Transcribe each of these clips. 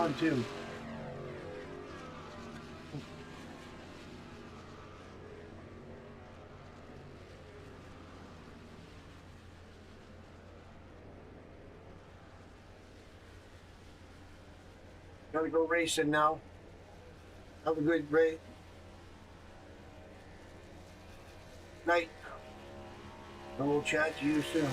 1, 2. Gotta go racing now. Have a good race. Night. And we'll chat to you soon.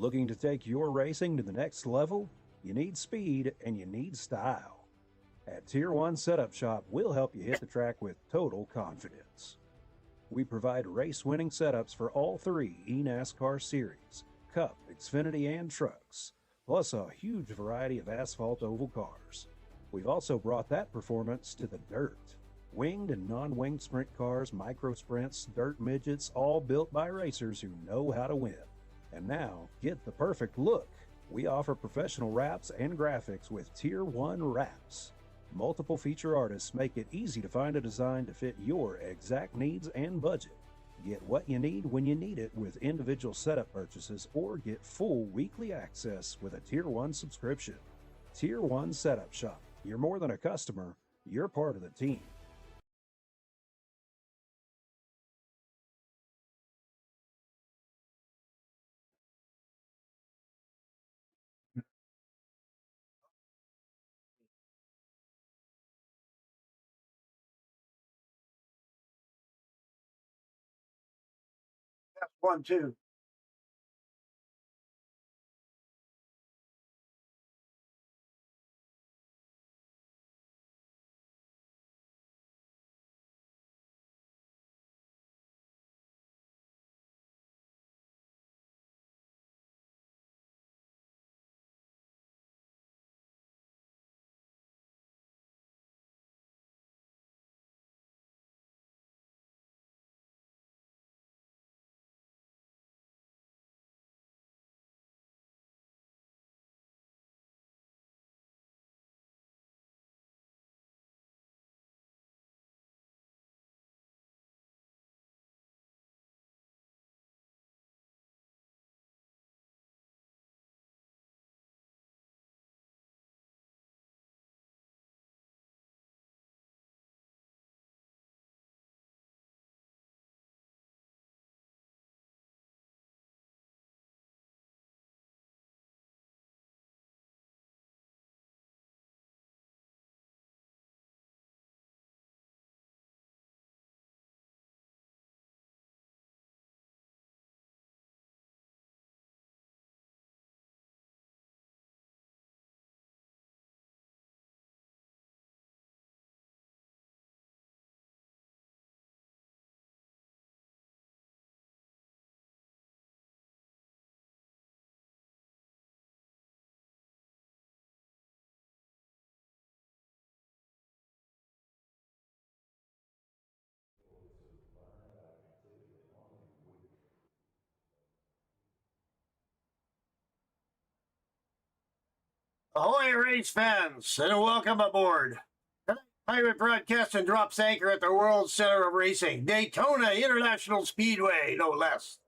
Looking to take your racing to the next level? You need speed and you need style. At Tier 1 Setup Shop, we'll help you hit the track with total confidence. We provide race-winning setups for all three eNASCAR series, Cup, Xfinity, and Trucks, plus a huge variety of asphalt oval cars. We've also brought that performance to the dirt. Winged and non-winged sprint cars, micro sprints, dirt midgets, all built by racers who know how to win. And now, get the perfect look. We offer professional wraps and graphics with Tier 1 wraps. Multiple feature artists make it easy to find a design to fit your exact needs and budget. Get what you need when you need it with individual setup purchases, or get full weekly access with a Tier 1 subscription. Tier 1 Setup Shop. You're more than a customer, you're part of the team. That's 1, 2. Ahoy, race fans, and welcome aboard. Tonight, Pirate Broadcasting drops anchor at the world's center of racing, Daytona International Speedway, no less.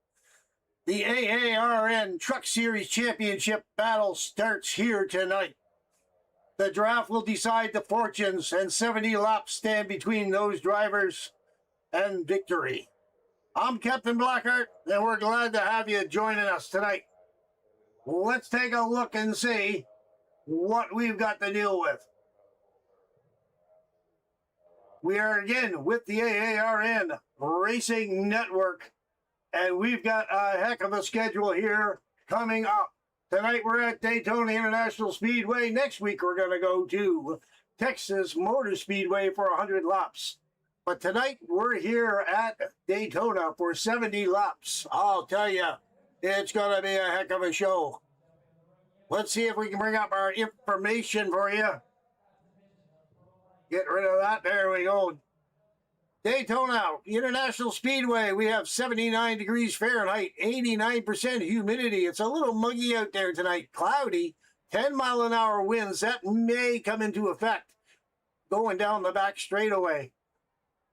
The AARN Truck Series Championship battle starts here tonight. The draft will decide the fortunes, and 70 laps stand between those drivers and victory. I'm Captain Blackheart, and we're glad to have you joining us tonight. Let's take a look and see what we've got to deal with. We are again with the AARN Racing Network, and we've got a heck of a schedule here coming up. Tonight we're at Daytona International Speedway. Next week we're going to go to Texas Motor Speedway for 100 laps. But tonight we're here at Daytona for 70 laps. I'll tell you, it's going to be a heck of a show. Let's see if we can bring up our information for you. Get rid of that. There we go. Daytona International Speedway. We have 79 degrees Fahrenheit, 89% humidity. It's a little muggy out there tonight. Cloudy, 10-mile-an-hour winds. That may come into effect going down the back straightaway.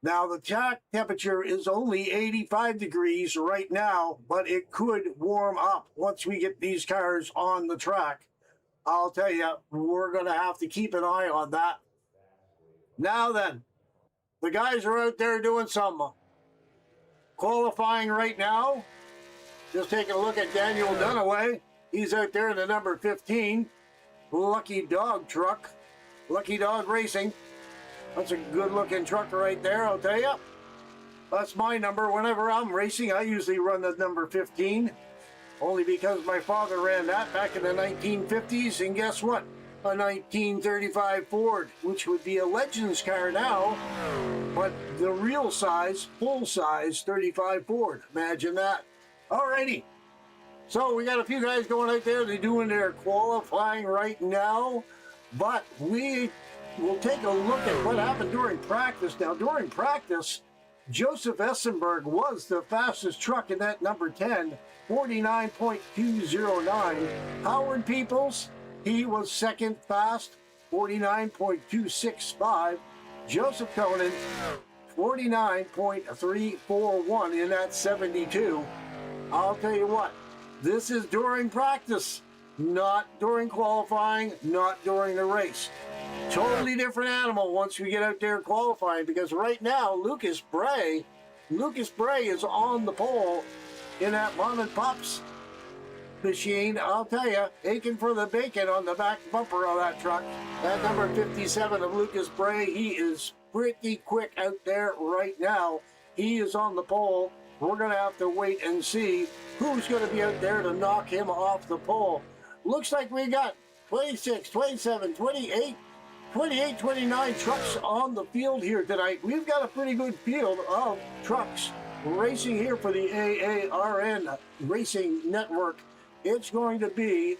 Now, the track temperature is only 85 degrees right now, but it could warm up once we get these cars on the track. I'll tell you, we're going to have to keep an eye on that. Now then, the guys are out there doing some qualifying right now. Just taking a look at Daniel Dunaway. He's out there in the number 15 Lucky Dog truck. Lucky Dog Racing. That's a good-looking truck right there, I'll tell you. That's my number. Whenever I'm racing, I usually run the number 15, only because my father ran that back in the 1950s, and guess what? A 1935 Ford, which would be a Legends car now, but the real size, full-size 35 Ford. Imagine that. Alrighty. So we got a few guys going out there. They're doing their qualifying right now, but we'll take a look at what happened during practice. Now, during practice, Joseph Essenberg was the fastest truck in that number 10, 49.209. Howard Peoples, he was second fast, 49.265. Joseph Conan, 49.341 in that 72. I'll tell you what, this is during practice, not during qualifying, not during the race. Totally different animal once we get out there qualifying, because right now Lucas Bray is on the pole in that Mom and Pop's machine. I'll tell you, aching for the bacon on the back bumper of that truck. That number 57 of Lucas Bray, he is pretty quick out there right now. He is on the pole. We're going to have to wait and see who's going to be out there to knock him off the pole. Looks like we got 26, 27, 28, 29 trucks on the field here tonight. We've got a pretty good field of trucks racing here for the AARN Racing Network. It's going to be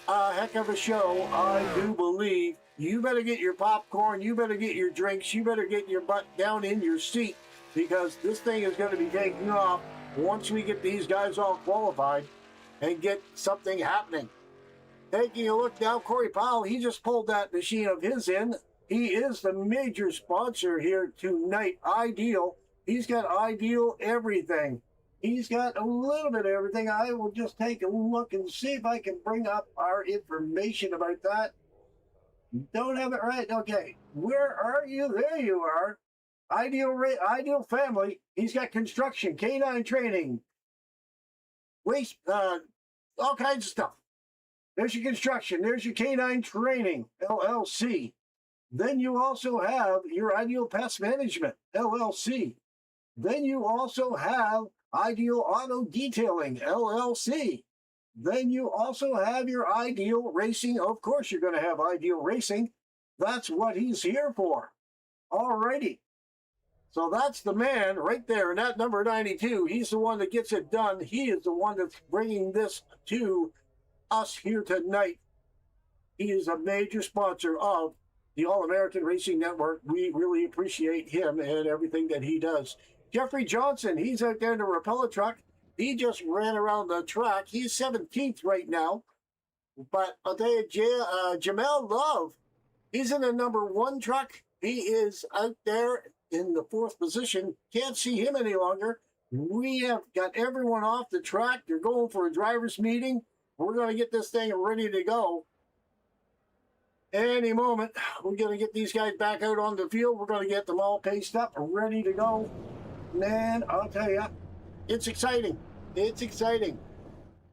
a heck of a show, I do believe. You better get your popcorn, you better get your drinks, you better get your butt down in your seat, because this thing is going to be taking off once we get these guys all qualified and get something happening. Taking a look now, Corey Powell, he just pulled that machine of his in. He is the major sponsor here tonight, Ideal. He's got Ideal everything. He's got a little bit of everything. I will just take a look and see if I can bring up our information about that. Don't have it right. Okay. Where are you? There you are. Ideal Family. He's got construction, canine training, waste, all kinds of stuff. There's your construction. There's your canine training, LLC. Then you also have your Ideal Pest Management, LLC. Then you also have Ideal Auto Detailing, LLC. Then you also have your Ideal Racing. Of course, you're going to have Ideal Racing. That's what he's here for. Alrighty. So that's the man right there in that number 92. He's the one that gets it done. He is the one that's bringing this to us here tonight. He is a major sponsor of the All-American Racing Network. We really appreciate him and everything that he does. Jeffrey Johnson, he's out there in the Rapella truck. He just ran around the track. He's 17th right now. But I'll tell you, Jamel Love, he's in the #1 truck. He is out there in the 4th position. Can't see him any longer. We have got everyone off the track. They're going for a driver's meeting. We're going to get this thing ready to go. Any moment, we're going to get these guys back out on the field. We're going to get them all paced up and ready to go. Man, I'll tell you, it's exciting. It's exciting.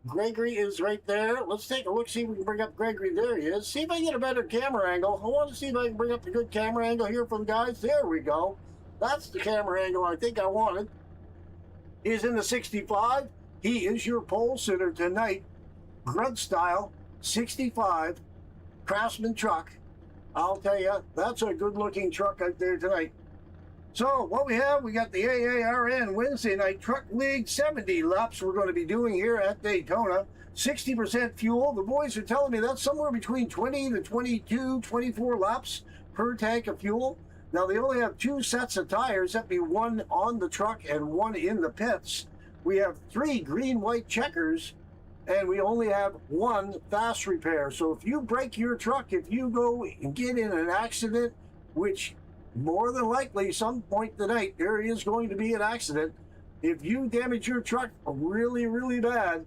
Gregory is right there. Let's take a look, see if we can bring up Gregory. There he is. See if I can get a better camera angle. I want to see if I can bring up a good camera angle here from guys. There we go. That's the camera angle I think I wanted. He's in the 65. He is your pole sitter tonight. Grunt style, 65, Craftsman truck. I'll tell you, that's a good-looking truck out there tonight. So what we got the AARN Wednesday Night Truck League 70 laps we're going to be doing here at Daytona. 60% fuel. The boys are telling me that's somewhere between 20 to 22, 24 laps per tank of fuel. Now they only have 2 sets of tires. That'd be 1 on the truck and 1 in the pits. We have 3 green-white checkers, and we only have 1 fast repair. So if you break your truck, if you go and get in an accident, which more than likely, some point tonight, there is going to be an accident. If you damage your truck really, really bad,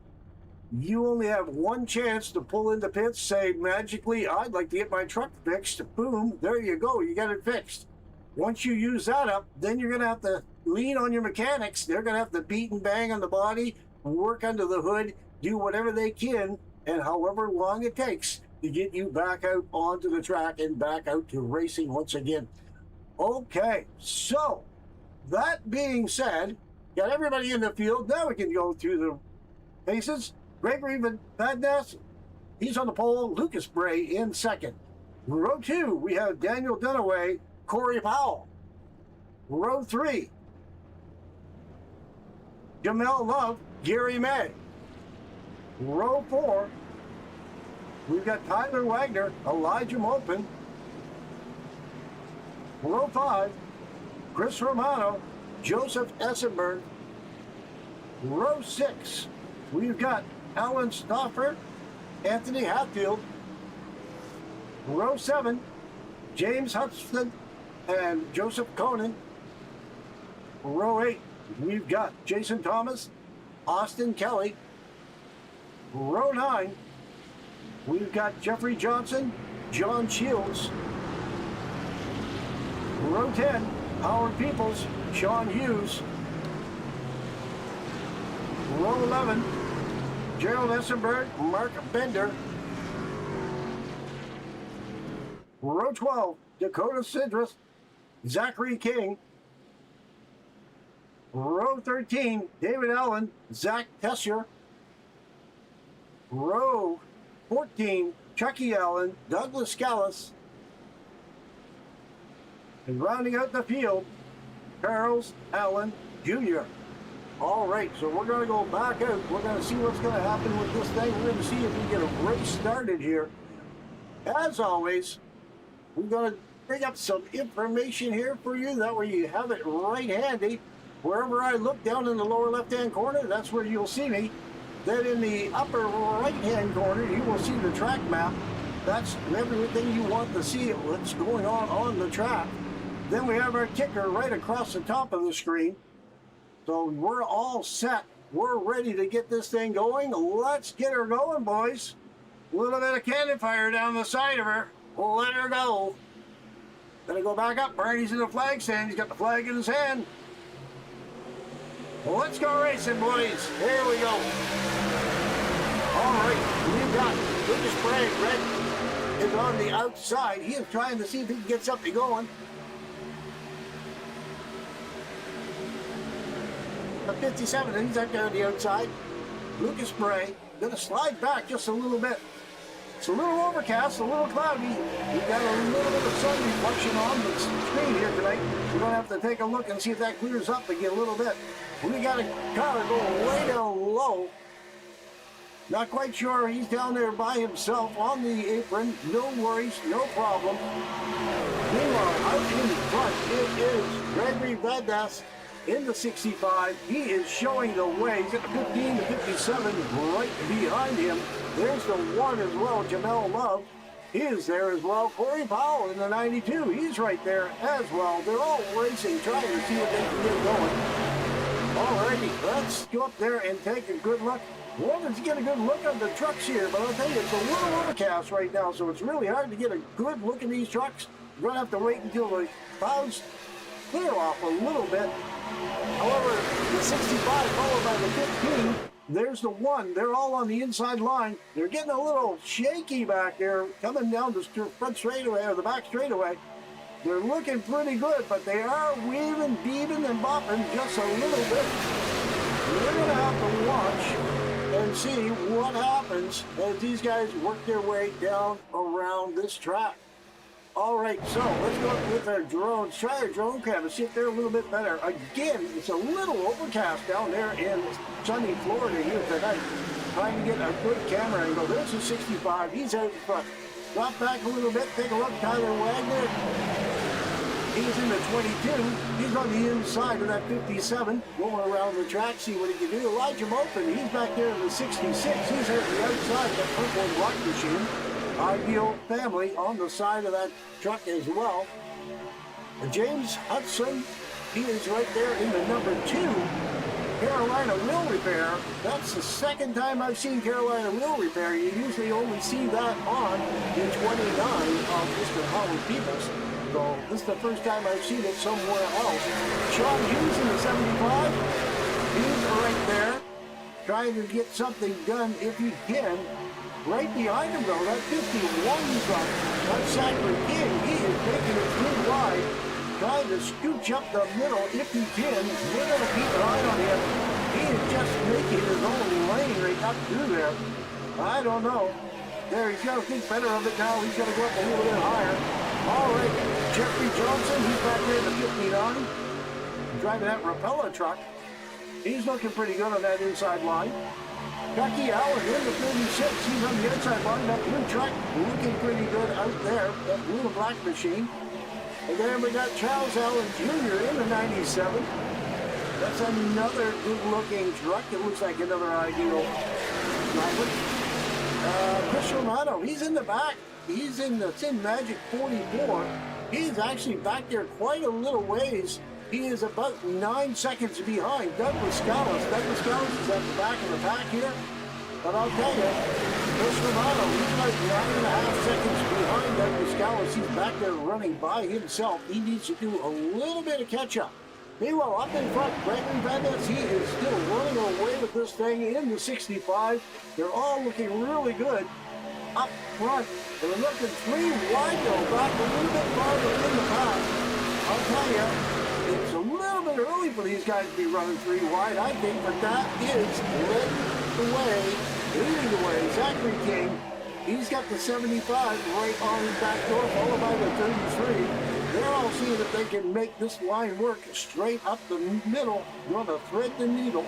you only have 1 chance to pull into pits, say magically, I'd like to get my truck fixed. Boom, there you go, you got it fixed. Once you use that up, then you're going to have to lean on your mechanics. They're going to have to beat and bang on the body, work under the hood, do whatever they can, and however long it takes to get you back out onto the track and back out to racing once again. Okay, so that being said, got everybody in the field. Now we can go through the paces. Gregory Vadness, he's on the pole. Lucas Bray in second. Row 2, we have Daniel Dunaway, Corey Powell. Row 3, Jamel Love, Gary May. Row 4, we've got Tyler Wagner, Elijah Mopin. Row 5, Chris Romano, Joseph Essenberg. Row 6, we've got Alan Stauffer, Anthony Hatfield. Row 7, James Hudson and Joseph Conan. Row 8, we've got Jason Thomas, Austin Kelly. Row 9, we've got Jeffrey Johnson, John Shields. Row 10, Howard Peoples, Sean Hughes. Row 11, Gerald Essenberg, Mark Bender. Row 12, Dakota Sidrus, Zachary King. Row 13, David Allen, Zach Tessier. Row 14, Chucky Allen, Douglas Scallis. And rounding out the field, Charles Allen Jr. All right, so we're going to go back out. We're going to see what's going to happen with this thing. We're going to see if we get a race started here. As always, we're going to bring up some information here for you. That way you have it right handy. Wherever I look down in the lower left-hand corner, that's where you'll see me. Then in the upper right-hand corner, you will see the track map. That's everything you want to see, what's going on the track. Then we have our ticker right across the top of the screen. So we're all set. We're ready to get this thing going. Let's get her going, boys. A little bit of cannon fire down the side of her. We'll let her go. Gonna go back up. Bernie's in the flag stand. He's got the flag in his hand. Well, let's go racing, boys. Here we go. All right, we've got Lucas Bray. Red is on the outside. He is trying to see if he can get something going. The 57, he's out there on the outside. Lucas Bray, gonna slide back just a little bit. It's a little overcast, a little cloudy. We've got a little bit of sun reflection on the screen here tonight. We're gonna have to take a look and see if that clears up again a little bit. We got a car going way down low. Not quite sure. He's down there by himself on the apron. No worries, no problem. Meanwhile, out in front, it is Gregory Vadas. in the 65. He is showing the way. He's at the 15 to 57 right behind him. There's the 1 as well, Jamel Love. He is there as well. Corey Powell in the 92. He's right there as well. They're all racing, trying to see what they can get going. Alrighty, let's go up there and take a good look. Wanted to get a good look at the trucks here, but I'll tell you, it's a little overcast right now, so it's really hard to get a good look at these trucks. We're going to have to wait until the clouds clear off a little bit. However, the 65 followed by the 15. There's the 1. They're all on the inside line. They're getting a little shaky back there, coming down the front straightaway or the back straightaway. They're looking pretty good, but they are weaving, beaving, and bopping just a little bit. We're going to have to watch and see what happens as these guys work their way down around this track. All right, so let's go up with our drones. Try our drone cam to see if they're a little bit better. Again, it's a little overcast down there in sunny Florida here tonight. Trying to get a good camera angle. There's a 65. He's out in front. Drop back a little bit. Take a look. Tyler Wagner. He's in the 22. He's on the inside of that 57. Going around the track, see what he can do. Elijah Mopin, he's back there in the 66. He's out the outside of that purple rock machine. Ideal family on the side of that truck as well. And James Hudson, he is right there in the number 2. Carolina Wheel Repair. That's the second time I've seen Carolina Wheel Repair. You usually only see that on the 29 of Mr. Holly Peoples. So this is the first time I've seen it somewhere else. Sean Hughes in the 75. He's right there trying to get something done if he can. Right behind him, though, that 51 truck, that Zachary King, he is making it too wide, trying to scooch up the middle if he can. We're going to keep an eye on him. He is just making his own lane right up through there. I don't know. There, he's got to think better of it now. He's got to go up a little bit higher. All right, Jeffrey Johnson, he's back there in the 59, driving that Rapella truck. He's looking pretty good on that inside line. Becky Allen in the 36. He's on the inside line. That blue truck looking pretty good out there. That blue and black machine. And then we got Charles Allen Jr. in the 97. That's another good-looking truck. It looks like another ideal driver. Chris Romano, he's in the back. He's in the Sin Magic 44. He's actually back there quite a little ways. He is about 9 seconds behind Douglas Scallis. Douglas Scallis is at the back of the pack here. But I'll tell you, Chris Romano, he's about 9.5 seconds behind Douglas Scallis. He's back there running by himself. He needs to do a little bit of catch-up. Meanwhile, up in front, Gregory Vandes, he is still running away with this thing in the 65. They're all looking really good up front. They're looking 3 wide, though, back a little bit farther in the pack. I'll tell you, it's a little bit early for these guys to be running 3 wide, I think, but that is leading the way. Zachary King, he's got the 75 right on his back door, followed by the 33. They're all seeing if they can make this line work straight up the middle. Going to thread the needle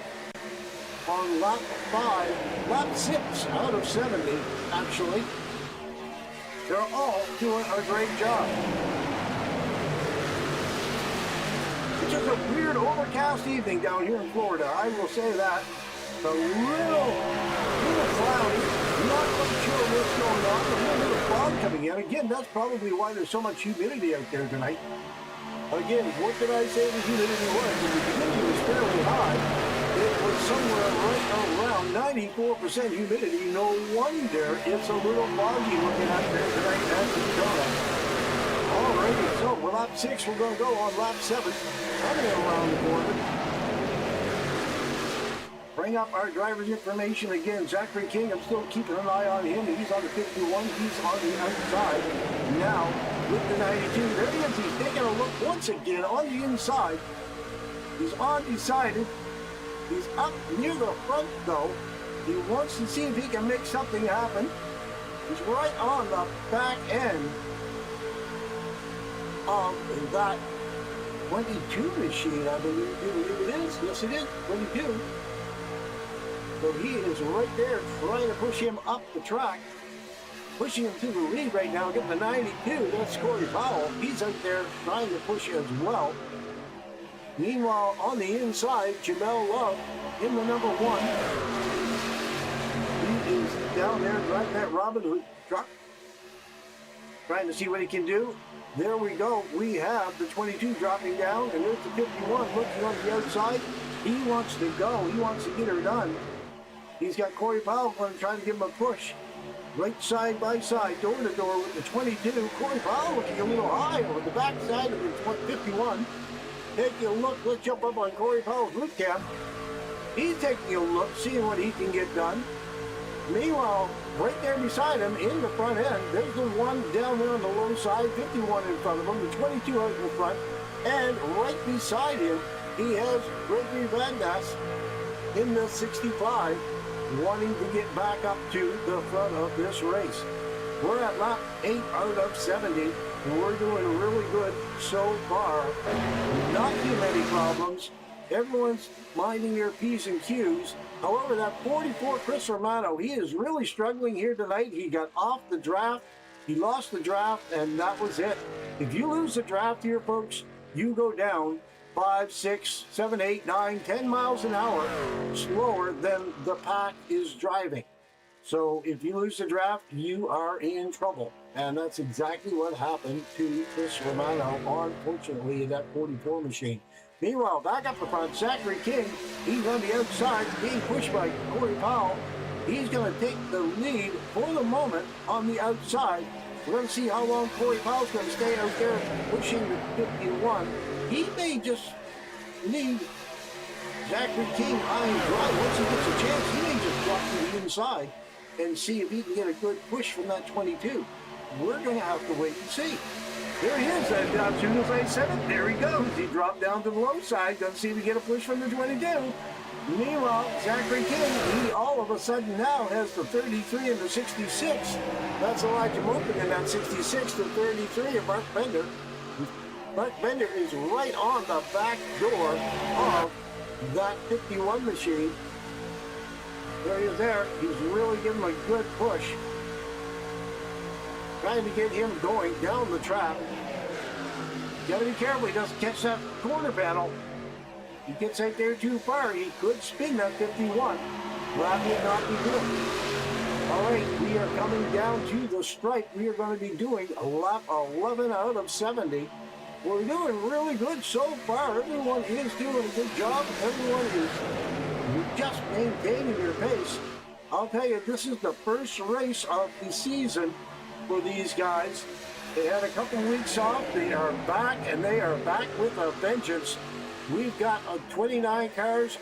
on lap 5, lap 6 out of 70, actually. They're all doing a great job. It's just a weird overcast evening down here in Florida, I will say that. It's a little cloudy, not quite sure what's going on. A little bit of fog coming in. Again, that's probably why there's so much humidity out there tonight. Again, what did I say the humidity was? The humidity was fairly high. It was somewhere right around 94% humidity. No wonder it's a little foggy looking out there tonight at Daytona. Alrighty, so we're lap 6, we're going to go on lap 7. Coming around the corner. Bring up our driver's information again. Zachary King, I'm still keeping an eye on him. He's on the 51. He's on the outside. Now, with the 92, there he is. He's taking a look once again on the inside. He's undecided. He's up near the front, though. He wants to see if he can make something happen. He's right on the back end of that 22 machine, I believe it is. Yes, it is, 22. So he is right there trying to push him up the track. Pushing him to the lead right now, getting the 92. That's Corey Powell. He's out there trying to push as well. Meanwhile, on the inside, Jamel Love in the number 1. He is down there driving that Robin Hood truck, trying to see what he can do. There we go. We have the 22 dropping down, and there's the 51 looking on the outside. He wants to go. He wants to get her done. He's got Corey Powell trying to give him a push. Right side by side, door to door with the 22. Corey Powell looking a little high over the backside of the 51. Taking a look. Let's jump up on Corey Powell's root cam. He's taking a look, seeing what he can get done. Meanwhile, right there beside him in the front end, there's the one down there on the low side, 51 in front of him, the 22 out in the front, and right beside him, he has Gregory Van Ness in the 65, wanting to get back up to the front of this race. We're at lap 8 out of 70, and we're doing really good so far. Not too many problems. Everyone's minding their P's and Q's. However, that 44 Chris Romano, he is really struggling here tonight. He got off the draft, he lost the draft, and that was it. If you lose the draft here, folks, you go down 5, 6, 7, 8, 9, 10 miles an hour slower than the pack is driving. So if you lose the draft, you are in trouble. And that's exactly what happened to Chris Romano, unfortunately, in that 44 machine. Meanwhile, back up the front, Zachary King, he's on the outside, being pushed by Corey Powell. He's going to take the lead for the moment on the outside. We're going to see how long Corey Powell's going to stay out there pushing the 51. He may just lead Zachary King high and dry. Once he gets a chance, he may just drop to the inside and see if he can get a good push from that 22. We're going to have to wait and see. There he is, and as soon as I said it, there he goes. He dropped down to the low side, doesn't seem to get a push from the 22. Meanwhile, Zachary King, he all of a sudden now has the 33 and the 66. That's Elijah Mopin in that 66 to 33 of Mark Bender. Mark Bender is right on the back door of that 51 machine. There he is there. He's really giving him a good push. Trying to get him going down the track. Got to be careful he doesn't catch that corner panel. He gets out there too far, he could spin that 51. That would not be good. All right, we are coming down to the stripe. We are going to be doing a lap 11 out of 70. We're doing really good so far. Everyone is doing a good job. Everyone is just maintaining their pace. I'll tell you, this is the first race of the season for these guys. They had a couple weeks off. They are back, and they are back with a vengeance. We've got 29 cars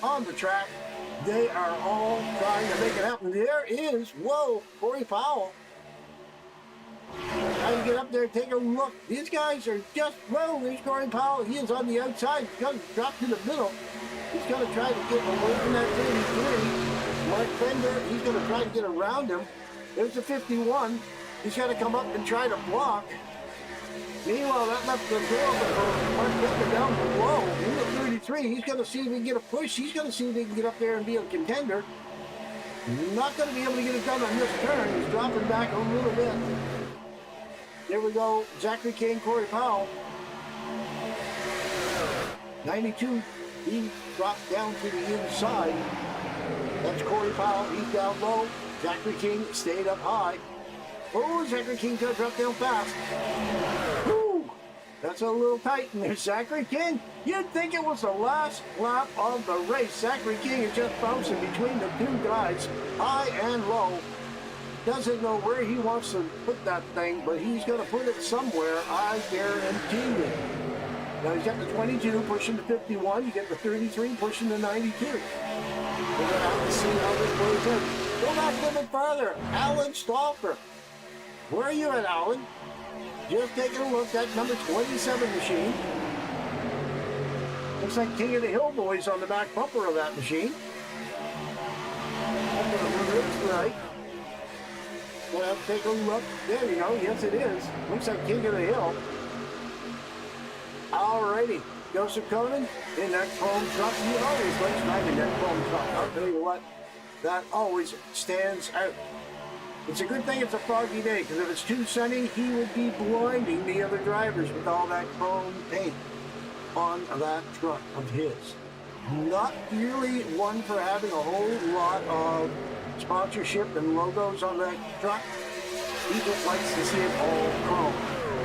on the track. They are all trying to make it happen. There is, whoa, Corey Powell. Trying to get up there and take a look. These guys are just, well, there's Corey Powell. He is on the outside. He's going to drop to the middle. He's going to try to get away from that 33. Mark Bender, he's going to try to get around him. There's the 51. He's got to come up and try to block. Meanwhile, that left the door for Mark Bender down below. In the 33, he's going to see if he can get a push. He's going to see if he can get up there and be a contender. Not going to be able to get it done on this turn. He's dropping back a little bit. There we go. Zachary King, Corey Powell. 92, he dropped down to the inside. That's Corey Powell. He's down low. Zachary King stayed up high. Oh, Zachary King got to drop down fast. Woo! That's a little tight in there. Zachary King, you'd think it was the last lap of the race. Zachary King is just bouncing between the two guys, high and low. Doesn't know where he wants to put that thing, but he's going to put it somewhere, I guarantee you. Now he's got the 22 pushing the 51. You get the 33 pushing the 92. We're going to have to see how this plays out. Go back a little bit farther. Alan Stauffer. Where are you at, Alan? Just taking a look at number 27 machine. Looks like King of the Hill boys on the back bumper of that machine. I'm going to move it right. We'll have to take a look. There you go. Yes, it is. Looks like King of the Hill. Alrighty. Joseph Conan in that chrome truck. He always likes driving that chrome truck. I'll tell you what. That always stands out. It's a good thing it's a foggy day, because if it's too sunny, he would be blinding the other drivers with all that chrome paint. on that truck of his. Not really one for having a whole lot of sponsorship and logos on that truck. He just likes to see it all chrome.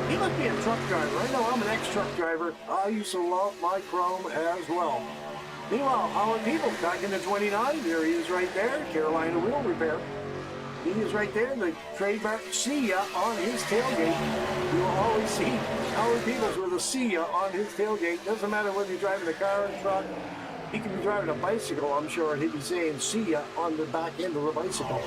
He must be a truck driver. I know I'm an ex-truck driver. I used to love my chrome as well. Meanwhile, Howard Peoples back in the 29. There he is right there. Carolina Wheel Repair. He is right there. The trademark "See Ya" on his tailgate. You will always see Howard Peoples with a "See Ya" on his tailgate. Doesn't matter whether you're driving a car or a truck. He could be driving a bicycle, I'm sure, and he'd be saying "See ya" on the back end of the bicycle.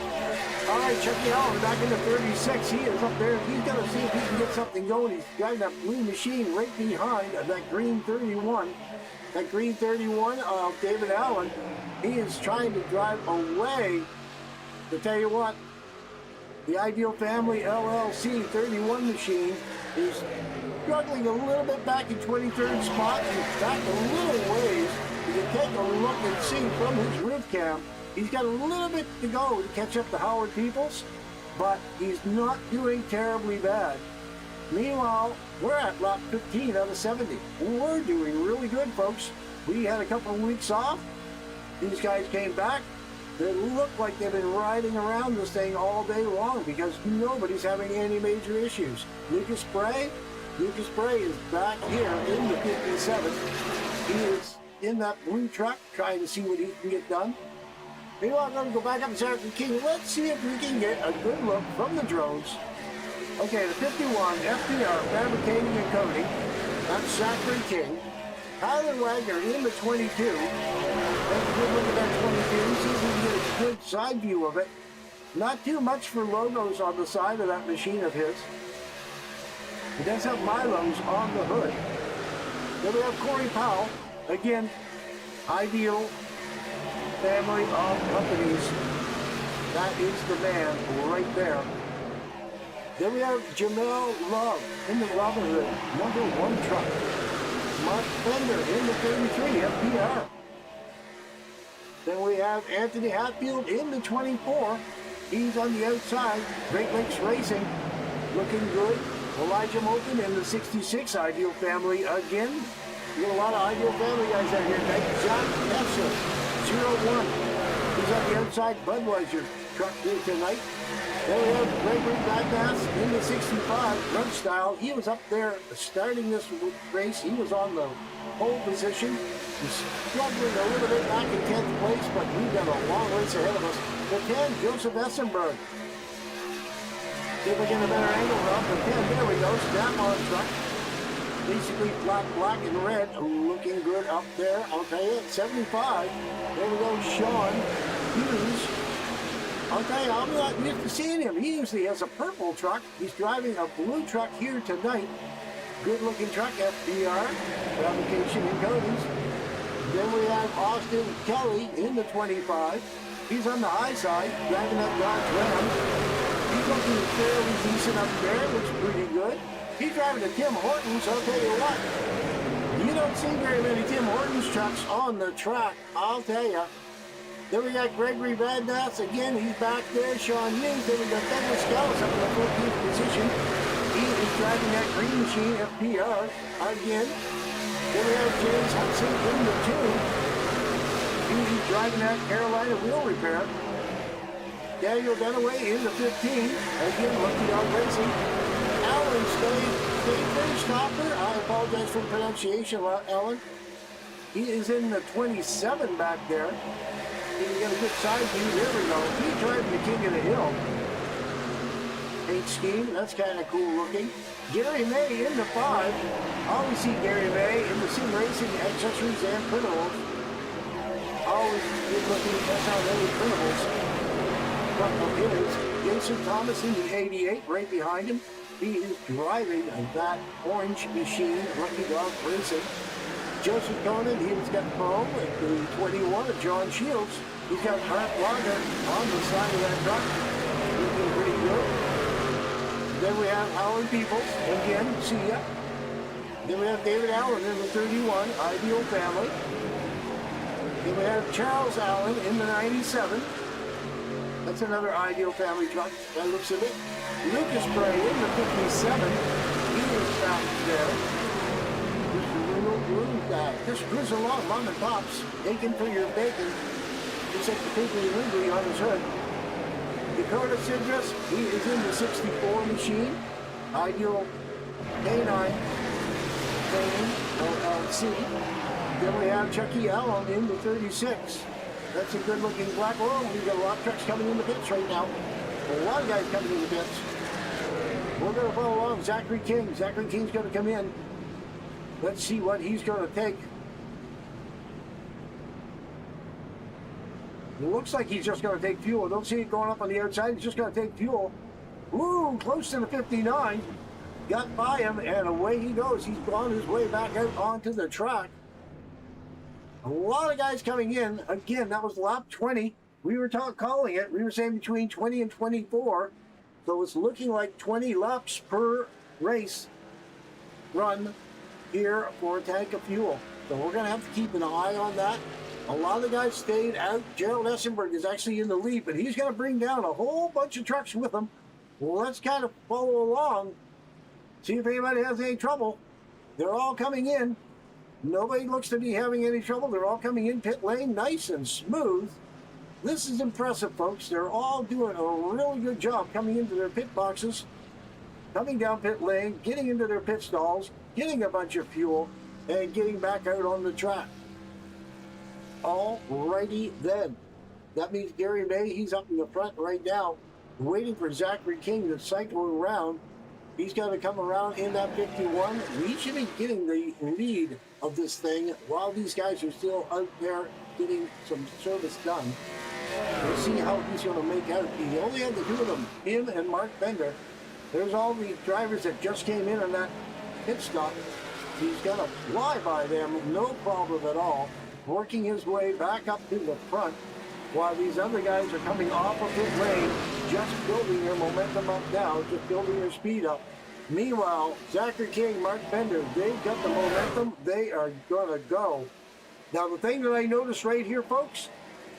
All right, check it out. Back in the 36, he is up there. He's going to see if he can get something going. He's driving that blue machine right behind that green 31. That green 31 of David Allen. He is trying to drive away. To tell you what, the Ideal Family LLC 31 machine is struggling a little bit back in 23rd spot. He's back a little ways. You can take a look and see from his roof cam, he's got a little bit to go to catch up to Howard Peoples, but he's not doing terribly bad. Meanwhile, we're at lap 15 out of 70. We're doing really good, folks. We had a couple of weeks off. These guys came back. They look like they've been riding around this thing all day long because nobody's having any major issues. Lucas Spray is back here in the 57. He is in that blue truck trying to see what he can get done. Meanwhile, I'm going to go back up to Zachary King. Let's see if we can get a good look from the drones. Okay, the 51, FDR, Fabricating and Coating. That's Zachary King. Tyler Wagner in the 22. Take a good look at that 22. See if we can get a good side view of it. Not too much for logos on the side of that machine of his. He does have Milos on the hood. Then we have Corey Powell. Again, Ideal Family of Companies. That is the man right there. Then we have Jamel Love in the Robin Hood, #1 truck. Mark Fender in the 33 FPR. Then we have Anthony Hatfield in the 24. He's on the outside. Great Lakes Racing, looking good. Elijah Moulton in the 66 Ideal Family again. We got a lot of Ideal Family guys out here tonight. John Kessler, 01. He's on the outside Budweiser truck here tonight. Then we have Gregory Bagnass in the 65 Run Style. He was up there starting this race. He was on the pole position. He's struggling a little bit back in 10th place, but we've got a long race ahead of us. The 10, Joseph Essenberg. See if we get a better angle of the 10. There we go. Snap on truck. Basically black and red. Looking good up there. I'll tell you, 75. There we go. Sean Hughes. I'll tell you, I'm not used to seeing him. He usually has a purple truck. He's driving a blue truck here tonight. Good looking truck, FDR, Fabrication and Coatings. Then we have Austin Kelly in the 25. He's on the high side, driving that Dodge Ram. He's looking fairly decent up there, looks pretty good. He's driving a Tim Hortons, I'll tell you what. You don't see very many Tim Hortons trucks on the track, I'll tell you. Then we got Gregory Badnass, again, he's back there. Sean Hughes, then we got Douglas Scallis up in the 14th position. He is driving that green machine, FPR, again. Then we have James Hudson in the 2. He's driving that Carolina Wheel Repair. Daniel Dunaway in the 15. Again, Lucky Dog Racing. Alan Stay Stopper. I apologize for the pronunciation, Alan. He is in the 27 back there. He can get a good side view. There we go. He's driving the King of the Hill. Paint scheme. That's kind of cool looking. Gary May in the 5. Always see Gary May in the Sim Racing accessories and printables. Always good looking. That's how many printables. Couple is Jason Thomas in the 88 right behind him. He is driving that orange machine, Lucky Dog Racing. Joseph Conan, he's got Chrome at the 21 of John Shields. He's got Mark Lager on the side of that truck. Looking pretty good. Then we have Howard Peoples, again, see ya. Then we have David Allen in the 31, Ideal Family. Then we have Charles Allen in the 97. That's another Ideal Family truck, by the looks of it. Lucas Bray in the 57. He is back there. Just a saloon just cruising along, mom and pops, bacon for your bacon. Just like the piggly wiggly on his hood. Dakota Citrus, he is in the 64 machine. Ideal K9 training, LLC. Then we have Chucky Allen in the 36. That's a good looking black oil. We've got a lot of trucks coming in the pits right now. A lot of guys coming in the pits. We're going to follow along Zachary King. Zachary King's going to come in. Let's see what he's going to take. It looks like he's just going to take fuel. Don't see it going up on the outside. He's just going to take fuel. Ooh, close to the 59. Got by him, and away he goes. He's gone his way back out onto the track. A lot of guys coming in. Again, that was lap 20. We were calling it. We were saying between 20 and 24. So it's looking like 20 laps per race run here for a tank of fuel. So we're going to have to keep an eye on that. A lot of the guys stayed out. Gerald Essenberg is actually in the lead, but he's going to bring down a whole bunch of trucks with him. Well, let's kind of follow along, see if anybody has any trouble. They're all coming in. Nobody looks to be having any trouble. They're all coming in pit lane nice and smooth. This is impressive, folks. They're all doing a really good job coming into their pit boxes, coming down pit lane, getting into their pit stalls, getting a bunch of fuel, and getting back out on the track. Alrighty then. That means Gary May, he's up in the front right now, waiting for Zachary King to cycle around. He's got to come around in that 51. We should be getting the lead of this thing while these guys are still out there getting some service done. We'll see how he's going to make out. He only had the two of them, him and Mark Bender. There's all the drivers that just came in on that pit stop. He's going to fly by them, no problem at all, working his way back up to the front while these other guys are coming off of pit lane, just building their momentum up now, just building their speed up. Meanwhile, Zachary King, Mark Bender, they've got the momentum. They are going to go. Now, the thing that I noticed right here, folks,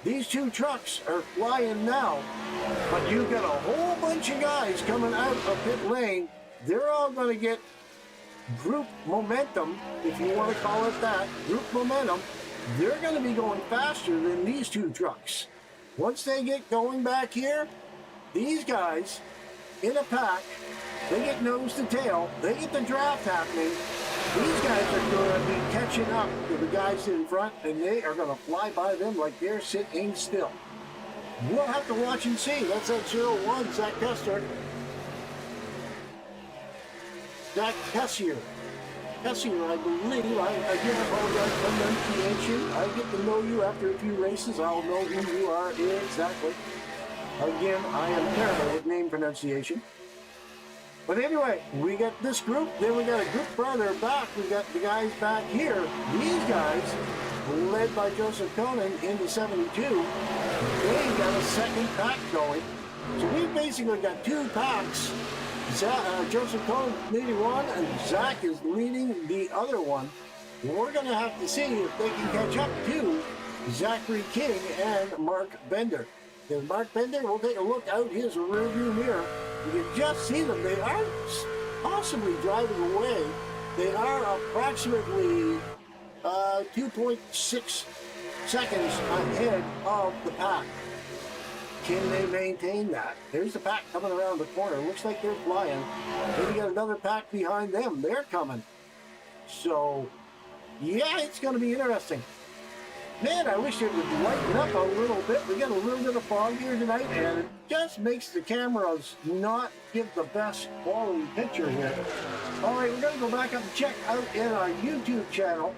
these two trucks are flying now, but you've got a whole bunch of guys coming out of pit lane. They're all going to get group momentum, if you want to call it that, group momentum. They're going to be going faster than these two trucks. Once they get going back here, these guys in a pack, they get nose to tail, they get the draft happening. These guys are going to be catching up to the guys in front, and they are going to fly by them like they're sitting still. We'll have to watch and see. That's that 01, Zach Kester. Zach Tessier, I believe. I do apologize for pronunciation. I get to know you after a few races. I'll know who you are exactly. Again, I am terrible with name pronunciation. But anyway, we got this group, then we got a group further back. We got the guys back here. These guys, led by Joseph Conan into 72, they got a second pack going. So we've basically got two packs. Joseph Cohen leading one, and Zach is leading the other one. We're going to have to see if they can catch up to Zachary King and Mark Bender. And Mark Bender, we'll take a look out his rearview mirror. You can just see them. They aren't possibly driving away. They are approximately 2.6 seconds ahead of the pack. Can they maintain that? There's the pack coming around the corner. Looks like they're flying. Then we got another pack behind them. They're coming. So, yeah, it's going to be interesting. Man, I wish it would lighten up a little bit. We got a little bit of fog here tonight, and it just makes the cameras not give the best quality picture here. All right, we're going to go back up and check out in our YouTube channel.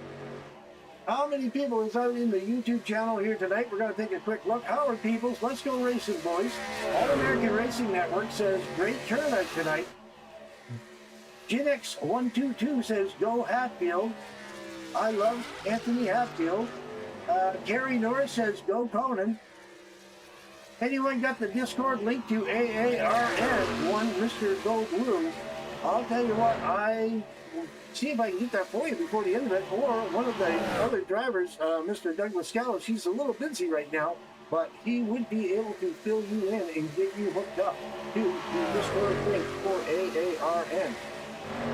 How many people is out in the YouTube channel here tonight? We're going to take a quick look. Howard Peoples, let's go racing, boys. All American Racing Network says, great turnout tonight. Ginx122 says, go Hatfield. I love Anthony Hatfield. Gary Norris says, go Conan. Anyone got the Discord link to AARN, one Mr. Go Blue? I'll tell you what, I will see if I can get that for you before the end of it, or one of the other drivers, Mr. Douglas Scallow. He's a little busy right now, but he would be able to fill you in and get you hooked up to the Discord link for AARN.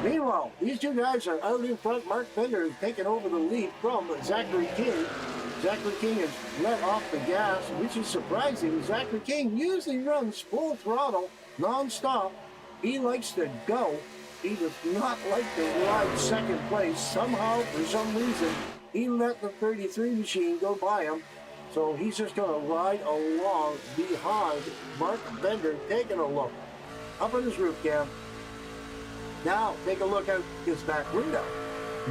Meanwhile, these two guys are out in front. Mark Bender is taking over the lead from Zachary King. Zachary King has let off the gas, which is surprising. Zachary King usually runs full throttle, non-stop. He likes to go. He does not like to ride second place. Somehow, for some reason, he let the 33 machine go by him. So he's just going to ride along behind Mark Bender, taking a look up in his roof cam. Now, take a look out his back window.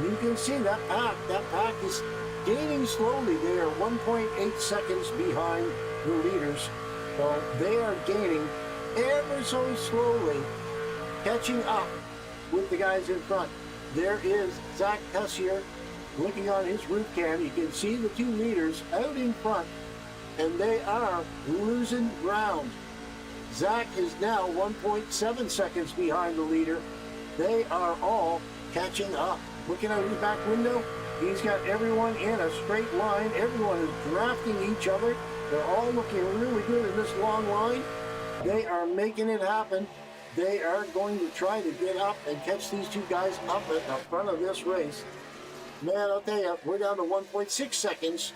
You can see that pack. That pack is gaining slowly. They are 1.8 seconds behind the leaders. So they are gaining ever so slowly, catching up with the guys in front. There is Zach Tessier looking on his roof cam. You can see the two leaders out in front, and they are losing ground. Zach is now 1.7 seconds behind the leader. They are all catching up. Looking out his back window, he's got everyone in a straight line. Everyone is drafting each other. They're all looking really good in this long line. They are making it happen. They are going to try to get up and catch these two guys up at the front of this race. Man, I'll tell you, we're down to 1.6 seconds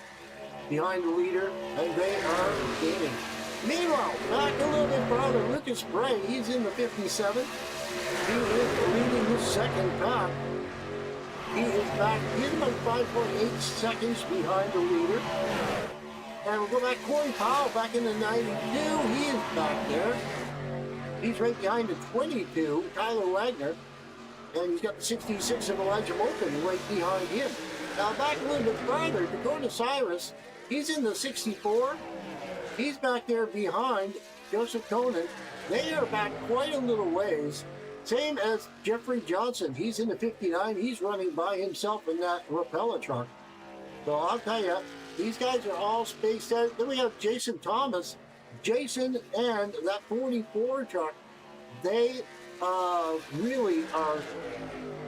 behind the leader, and they are gaining. Meanwhile, back a little bit farther, Lucas Bray, he's in the 57. He is leading his second pack. He is back. He's about 5.8 seconds behind the leader. And we'll go back. Corey Powell back in the 92. He is back there. He's right behind the 22, Tyler Wagner. And he's got the 66 of Elijah Moulton right behind him. Now back a little bit farther, Dakota Cyrus, he's in the 64. He's back there behind Joseph Conan. They are back quite a little ways. Same as Jeffrey Johnson. He's in the 59. He's running by himself in that Rapella truck. So I'll tell you, these guys are all spaced out. Then we have Jason Thomas. Jason and that 44 truck, they really are,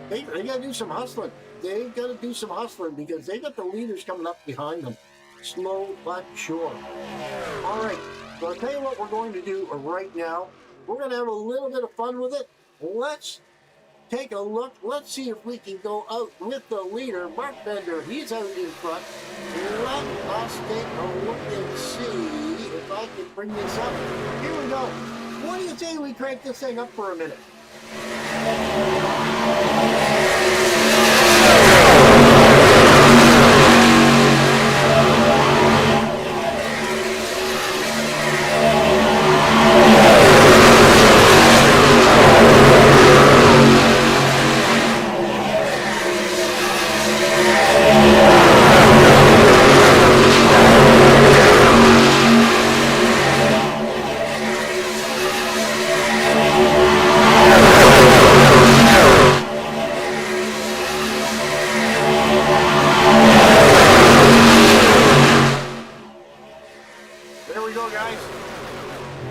they got to do some hustling. They've got to do some hustling because they got the leaders coming up behind them. Slow but sure. All right, so I'll tell you what we're going to do right now. We're going to have a little bit of fun with it. Let's take a look. Let's see if we can go out with the leader, Mark Bender. He's out in front. Let us take a look and see if I can bring this up. Here we go. What do you say we crank this thing up for a minute? There we go, guys.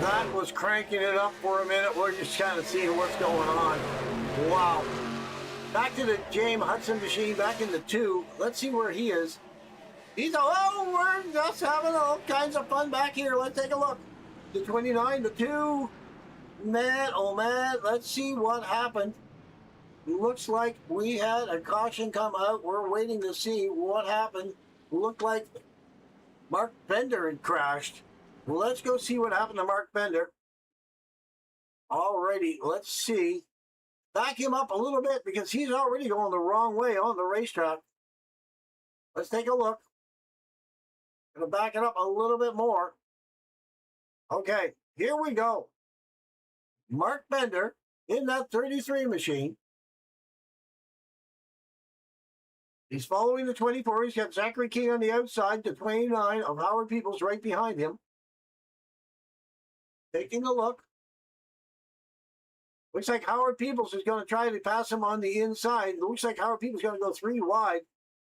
That was cranking it up for a minute. We're just kind of seeing what's going on. Wow. Back to the James Hudson machine, back in the 2. Let's see where he is. He's, oh, we're just having all kinds of fun back here. Let's take a look. The 29, the 2. Man, oh man, let's see what happened. Looks like we had a caution come out. We're waiting to see what happened. Looked like Mark Bender had crashed. Let's go see what happened to Mark Bender. Alrighty, let's see. Back him up a little bit because he's already going the wrong way on the racetrack. Let's take a look. Gonna back it up a little bit more. Okay, here we go. Mark Bender in that 33 machine. He's following the 24. He's got Zachary King on the outside, the 29 of Howard Peoples right behind him. Taking a look. Looks like Howard Peoples is going to try to pass him on the inside. Looks like Howard Peoples is going to go 3 wide.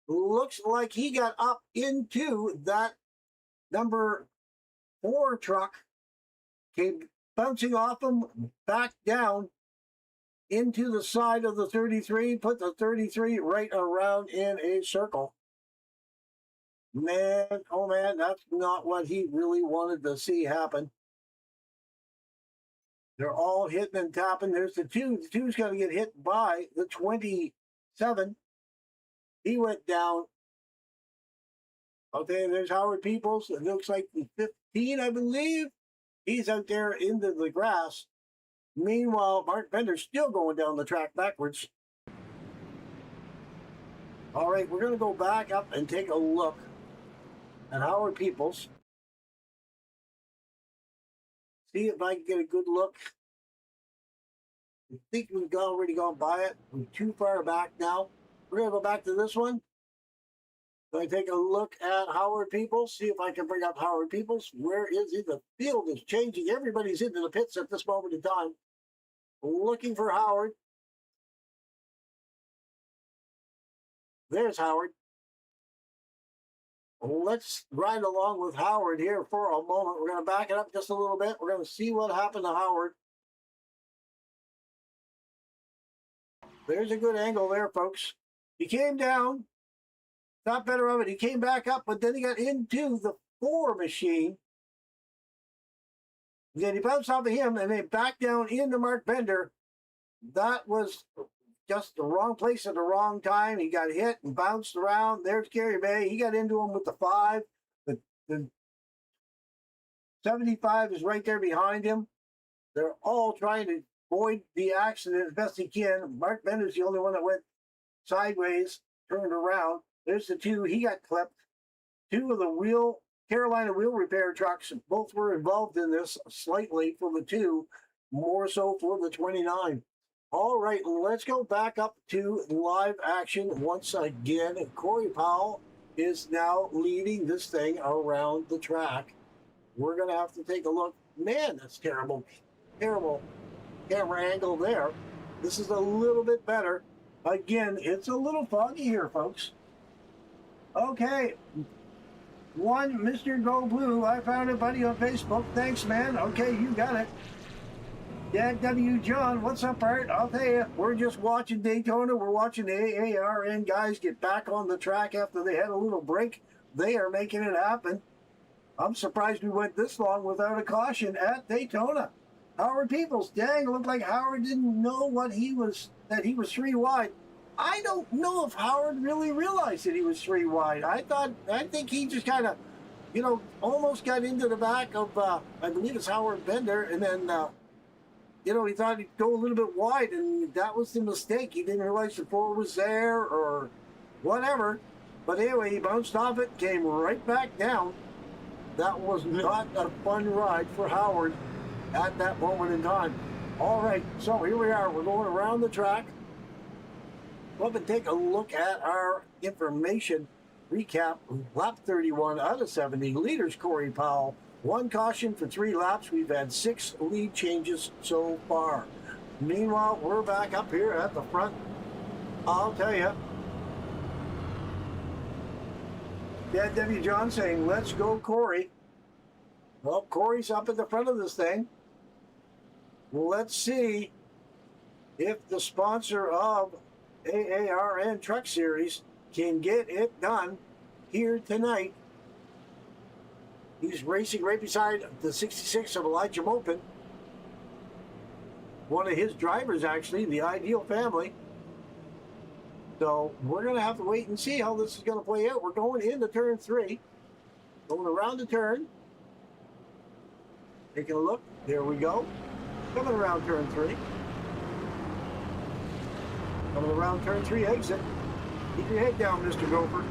Looks like he got up into that number 4 truck. Came bouncing off him, back down into the side of the 33, put the 33 right around in a circle. Man, oh man, that's not what he really wanted to see happen. They're all hitting and tapping. There's the two. The two's going to get hit by the 27. He went down. Okay, there's Howard Peoples. It looks like the 15, I believe. He's out there into the grass. Meanwhile, Mark Bender's still going down the track backwards. All right, we're going to go back up and take a look at Howard Peoples. See if I can get a good look. I think we've already gone by it. We're too far back now. We're going to go back to this one. I take a look at Howard Peoples, see if I can bring up Howard Peoples. Where is he? The field is changing. Everybody's into the pits at this moment in time. Looking for Howard. There's Howard. Let's ride along with Howard here for a moment. We're going to back it up just a little bit. We're going to see what happened to Howard. There's a good angle there, folks. He came down. Thought better of it. He came back up, but then he got into the 4 machine. Then he bounced off of him and then back down into Mark Bender. That was just the wrong place at the wrong time. He got hit and bounced around. There's Gary Bay. He got into him with the 5. The 75 is right there behind him. They're all trying to avoid the accident as best he can. Mark Bender's the only one that went sideways, turned around. There's the 2. He got clipped. 2 of the Carolina wheel repair trucks, both were involved in this slightly for the 2, more so for the 29. All right, let's go back up to live action once again. Corey Powell is now leading this thing around the track. We're going to have to take a look. Man, that's terrible. Terrible camera angle there. This is a little bit better. Again, it's a little foggy here, folks. Okay, one Mr. Go Blue. I found a buddy on Facebook. Thanks, man. Okay, you got it. Dad W. John, what's up, Art? I'll tell you, we're just watching Daytona. We're watching the AARN guys get back on the track after they had a little break. They are making it happen. I'm surprised we went this long without a caution at Daytona. Howard Peoples, dang, it looked like Howard didn't know that he was 3 wide. I don't know if Howard really realized that he was 3 wide. I think he just kind of, almost got into the back of, I believe it's Howard Bender, and then, he thought he'd go a little bit wide, and that was the mistake. He didn't realize the 4 was there or whatever. But anyway, he bounced off it, came right back down. That was not a fun ride for Howard at that moment in time. All right, so here we are. We're going around the track. We'll have to take a look at our information recap. Lap 31 out of 70. Leaders Corey Powell. 1 caution for 3 laps. We've had 6 lead changes so far. Meanwhile, we're back up here at the front. I'll tell you. Dad W. John saying, let's go, Corey. Well, Corey's up at the front of this thing. Let's see if the sponsor of AARN Truck Series can get it done here tonight. He's racing right beside the 66 of Elijah Mopin. One of his drivers, actually, the Ideal family. So we're going to have to wait and see how this is going to play out. We're going into turn 3. Going around the turn. Taking a look. There we go. Coming around turn 3. Coming around turn 3 exit. Keep your head down, Mr. Gopher.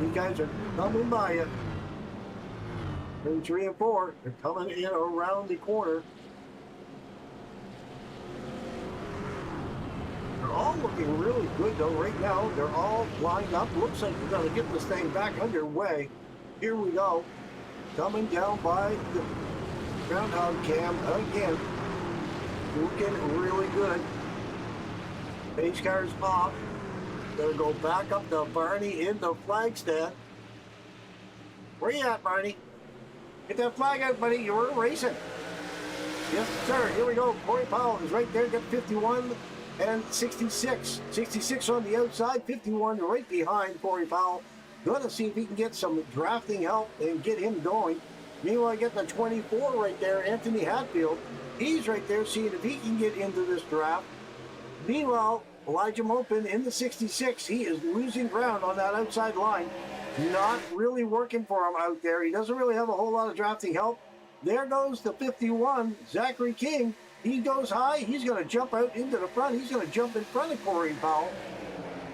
These guys are coming by you. Turn 3 and 4. They're coming in around the corner. They're all looking really good, though, right now. They're all lined up. Looks like we're going to get this thing back underway. Here we go. Coming down by the groundhog cam again. Looking really good. Pace car's off. Gonna go back up to Barney in the flag stand. Where you at, Barney? Get that flag out, buddy. You were racing. Yes, sir. Here we go. Corey Powell is right there. Got 51 and 66. 66 on the outside. 51 right behind Corey Powell. Gonna see if he can get some drafting help and get him going. Meanwhile, I get the 24 right there, Anthony Hatfield. He's right there seeing if he can get into this draft. Meanwhile, Elijah Mopin in the 66, he is losing ground on that outside line. Not really working for him out there. He doesn't really have a whole lot of drafting help. There goes the 51, Zachary King. He goes high. He's going to jump out into the front. He's going to jump in front of Corey Powell.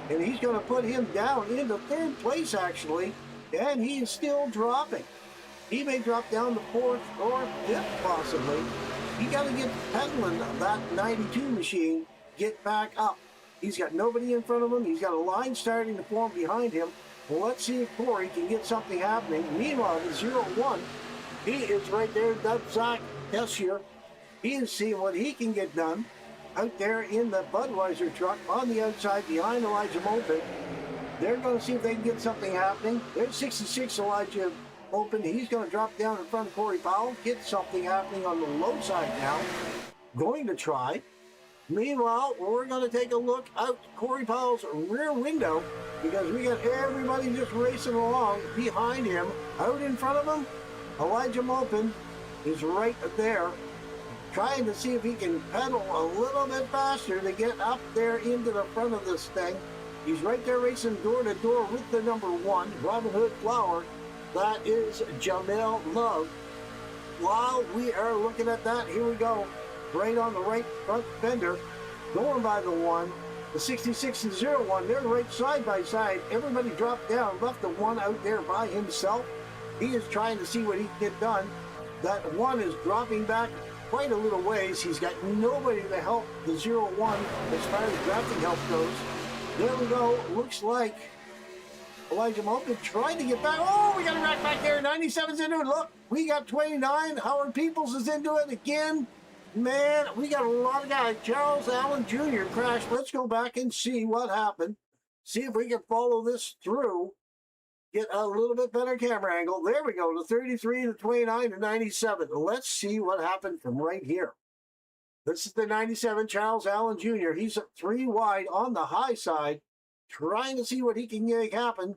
And he's going to put him down into third place, actually. And he is still dropping. He may drop down to fourth or fifth, possibly. He got to get pedaling that 92 machine, get back up. He's got nobody in front of him. He's got a line starting to form behind him. Well, let's see if Corey can get something happening. Meanwhile, the 01, he is right there. That's Zach Tessier. He is seeing what he can get done out there in the Budweiser truck on the outside behind Elijah Mopin. They're going to see if they can get something happening. There's 66 Elijah Mopin. He's going to drop down in front of Corey Powell, get something happening on the low side now. Going to try. Meanwhile, we're going to take a look out Corey Powell's rear window because we got everybody just racing along behind him. Out in front of him, Elijah Mopin is right there, trying to see if he can pedal a little bit faster to get up there into the front of this thing. He's right there racing door to door with the number 1, Robin Hood Flower. That is Jamel Love. While we are looking at that, here we go. Right on the right front fender, going by the 1. The 66 and 01, they're right side by side. Everybody dropped down, left the 1 out there by himself. He is trying to see what he can get done. That 1 is dropping back quite a little ways. He's got nobody to help the 01 as far as drafting help goes. There we go. Looks like Elijah Mopin trying to get back. Oh, we got a rack back there. 97's into it. Look, we got 29. Howard Peoples is into it again. Man, we got a lot of guys. Charles Allen Jr. crashed. Let's go back and see what happened. See if we can follow this through. Get a little bit better camera angle. There we go. The 33, the 29, the 97. Let's see what happened from right here. This is the 97, Charles Allen Jr. He's 3 wide on the high side, trying to see what he can make happen.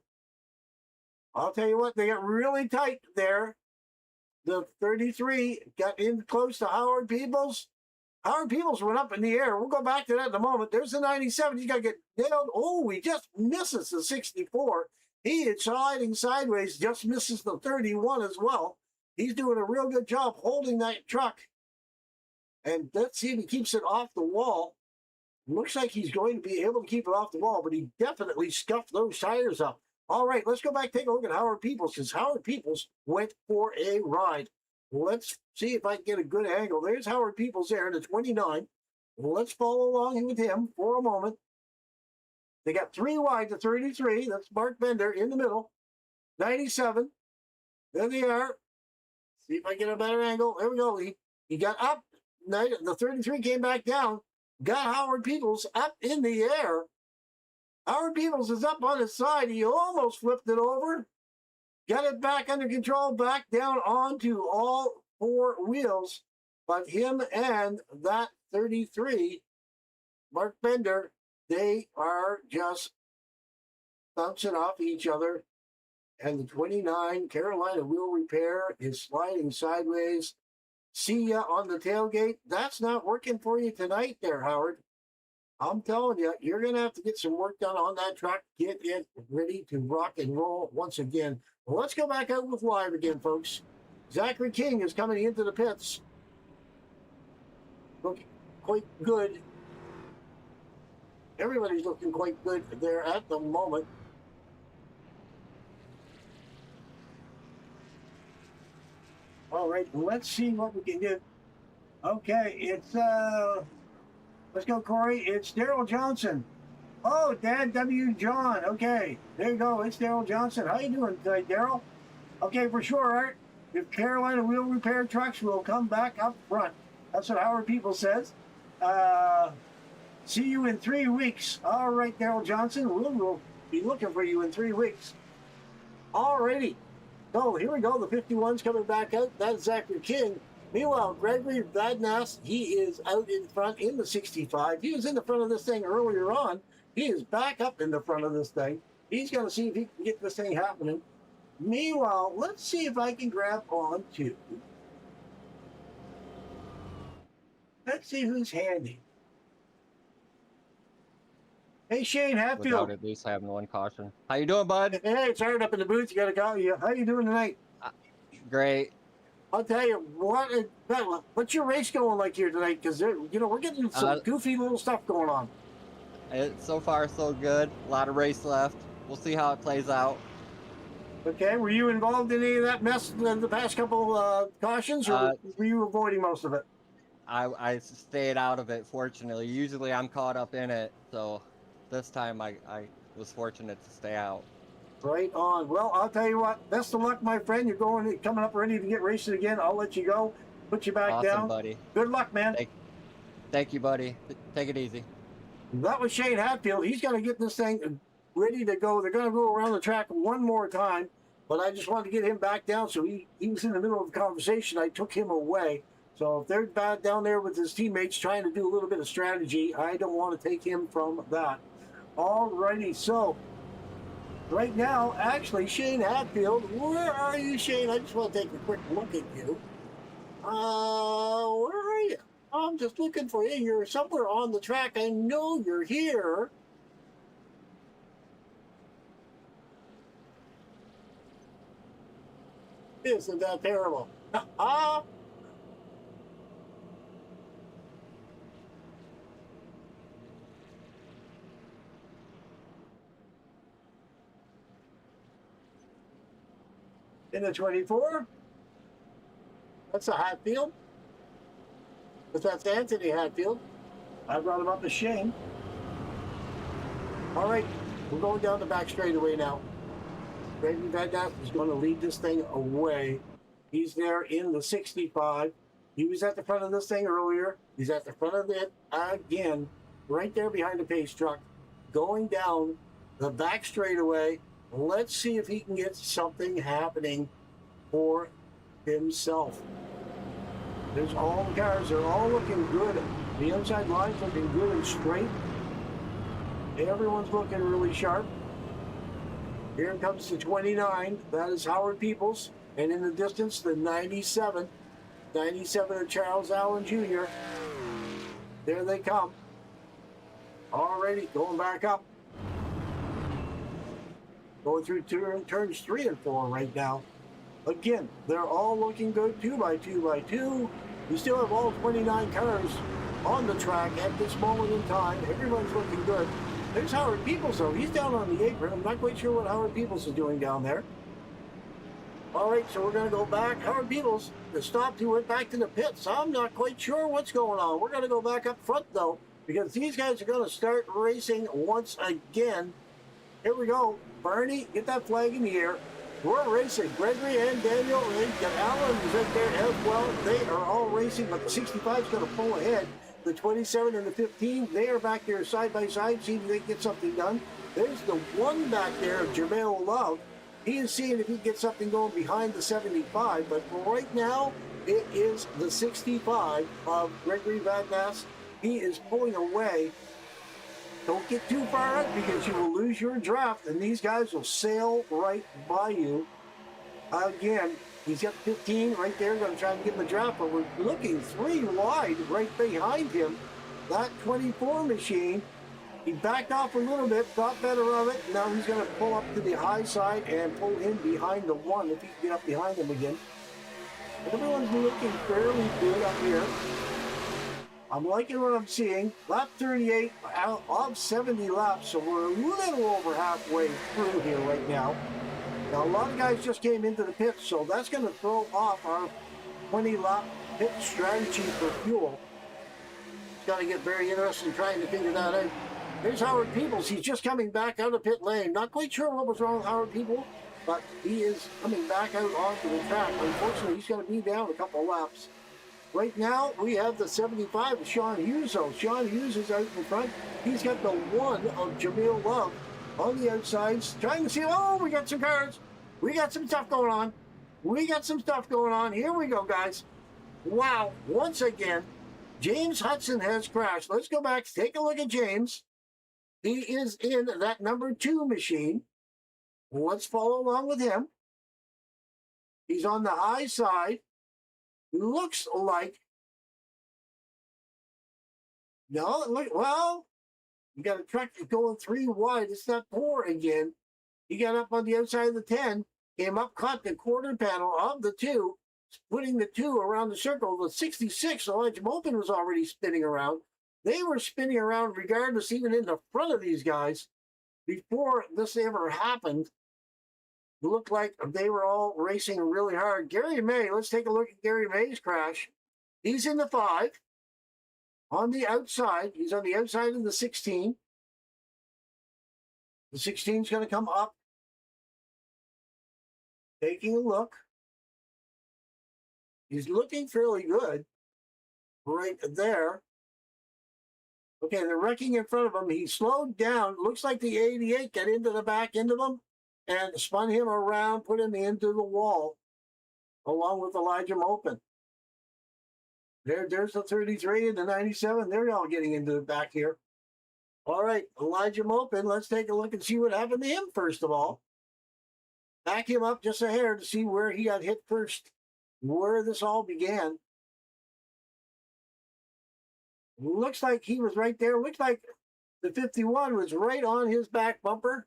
I'll tell you what, they got really tight there. The 33 got in close to Howard Peoples. Howard Peoples went up in the air. We'll go back to that in a moment. There's the 97. He's got to get nailed. Oh, he just misses the 64. He is sliding sideways, just misses the 31 as well. He's doing a real good job holding that truck. And let's see if he keeps it off the wall. Looks like he's going to be able to keep it off the wall, but he definitely scuffed those tires up. All right, let's go back and take a look at Howard Peoples, because Howard Peoples went for a ride. Let's see if I can get a good angle. There's Howard Peoples there in the 29. Let's follow along with him for a moment. They got 3 wide to 33. That's Mark Bender in the middle. 97. There they are. See if I get a better angle. There we go. He got up. The 33 came back down. Got Howard Peoples up in the air. Howard Peoples is up on his side. He almost flipped it over. Got it back under control, back down onto all 4 wheels. But him and that 33, Mark Bender, they are just bouncing off each other. And the 29, Carolina Wheel Repair, is sliding sideways. See ya on the tailgate. That's not working for you tonight there, Howard. I'm telling you, you're going to have to get some work done on that truck. Get it ready to rock and roll once again. Well, let's go back out with live again, folks. Zachary King is coming into the pits. Looking quite good. Everybody's looking quite good there at the moment. All right, let's see what we can do. Okay, it's, let's go, Corey. It's Daryl Johnson. Oh, Dad W. John. Okay, there you go. It's Daryl Johnson. How you doing today, Daryl? Okay, for sure, Art. If Carolina Wheel Repair trucks will come back up front. That's what Howard People says. See you in 3 weeks. All right, Daryl Johnson. We'll be looking for you in 3 weeks. All righty. So here we go. The 51's coming back out. That's Zachary King. Meanwhile, Gregory Vadnas, he is out in front in the 65. He was in the front of this thing earlier on. He is back up in the front of this thing. He's going to see if he can get this thing happening. Meanwhile, let's see if I can grab on to. Let's see who's handy. Hey, Shane Without Hatfield. at least having one caution. How you doing, bud? Hey, it's hard up in the booth. You got to go. How you doing tonight? Great. I'll tell you what's your race going like here tonight? Because we're getting some goofy little stuff going on. So far, so good. A lot of race left. We'll see how it plays out. Okay, were you involved in any of that mess in the past couple cautions, or were you avoiding most of it? I stayed out of it, fortunately. Usually I'm caught up in it, so this time I was fortunate to stay out. Right on. Well, I'll tell you what, best of luck, my friend. You're coming up ready to get racing again. I'll let you go. Put you back awesome, down. Buddy. Good luck, man. Thank you, buddy. Take it easy. That was Shane Hatfield. He's going to get this thing ready to go. They're going to go around the track one more time, but I just wanted to get him back down. So he was in the middle of the conversation. I took him away. So if they're back down there with his teammates trying to do a little bit of strategy, I don't want to take him from that. All righty. So right now, actually, Shane Hatfield, where are you, Shane? I just want to take a quick look at you. Where are you? I'm just looking for you. You're somewhere on the track. I know you're here. Isn't that terrible? In the 24, that's a Hatfield. But that's Anthony Hatfield. I brought him up as Shane. All right, we're going down the back straightaway now. Gregory Van Ness is going to lead this thing away. He's there in the 65. He was at the front of this thing earlier. He's at the front of it again, right there behind the pace truck, going down the back straightaway. Let's see if he can get something happening for himself. There's all the cars. They're all looking good. The inside line's looking good and straight. Everyone's looking really sharp. Here comes the 29. That is Howard Peoples. And in the distance, the 97. 97 of Charles Allen Jr. There they come. Already going back up. Going through turns 3 and 4 right now. Again, they're all looking good 2 by 2 by 2. We still have all 29 cars on the track at this moment in time. Everyone's looking good. There's Howard Peoples, though. He's down on the apron. I'm not quite sure what Howard Peoples is doing down there. All right, so we're going to go back. Howard Peoples stopped. He went back to the pits. I'm not quite sure what's going on. We're going to go back up front, though, because these guys are going to start racing once again. Here we go. Bernie, get that flag in the air. We're racing. Gregory and Daniel and Alan is right there as well. They are all racing, but the 65 is going to pull ahead. The 27 and the 15, they are back there side by side, seeing if they can get something done. There's the one back there, Jamel Love. He is seeing if he can get something going behind the 75, but right now, it is the 65 of Gregory Van Ness. He is pulling away. Don't get too far out because you will lose your draft, and these guys will sail right by you. Again, he's got 15 right there. Going to try and get the draft, but we're looking 3 wide right behind him. That 24 machine, he backed off a little bit, thought better of it. Now he's going to pull up to the high side and pull in behind the 1 if he can get up behind him again. Everyone's looking fairly good up here. I'm liking what I'm seeing. Lap 38 out of 70 laps, so we're a little over halfway through here right now. Now, a lot of guys just came into the pits, so that's going to throw off our 20-lap pit strategy for fuel. It's got to get very interesting trying to figure that out. There's Howard Peoples. He's just coming back out of pit lane. Not quite sure what was wrong with Howard Peoples, but he is coming back out onto the track. Unfortunately, he's going to be down a couple laps. Right now, we have the 75 of Sean Hughes. Sean Hughes is out in front. He's got the 1 of Jamil Love on the outsides, trying to see, oh, we got some cars. We got some stuff going on. We got some stuff going on. Here we go, guys. Wow, once again, James Hudson has crashed. Let's go back, take a look at James. He is in that number 2 machine. Let's follow along with him. He's on the high side. Looks like, no, look, well, you got a truck going 3 wide. It's not 4 again. He got up on the outside of the 10, came up, caught the quarter panel of the 2, putting the 2 around the circle. The 66, the Ledge Open was already spinning around. They were spinning around regardless, even in the front of these guys. Before this ever happened, it looked like they were all racing really hard. Gary May, let's take a look at Gary May's crash. He's in the 5. On the outside, he's on the outside of the 16. The 16 is going to come up. Taking a look. He's looking fairly good right there. Okay, they're wrecking in front of him. He slowed down. Looks like the 88 got into the back end of him and spun him around, put him into the wall, along with Elijah Mopin. There's the 33 and the 97. They're all getting into the back here. All right, Elijah Mopin, let's take a look and see what happened to him first of all. Back him up just a hair to see where he got hit first, where this all began. Looks like he was right there. Looks like the 51 was right on his back bumper.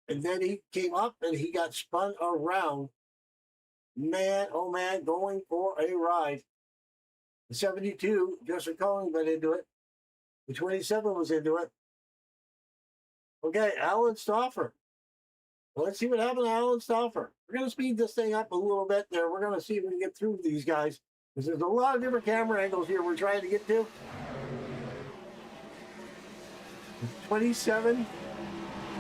And then he came up and he got spun around. Man, oh man, going for a ride. The 72, Joseph Cohen got into it. The 27 was into it. Okay, Alan Stauffer. Well, let's see what happened to Alan Stauffer. We're going to speed this thing up a little bit there. We're going to see if we can get through these guys, because there's a lot of different camera angles here we're trying to get to. 27.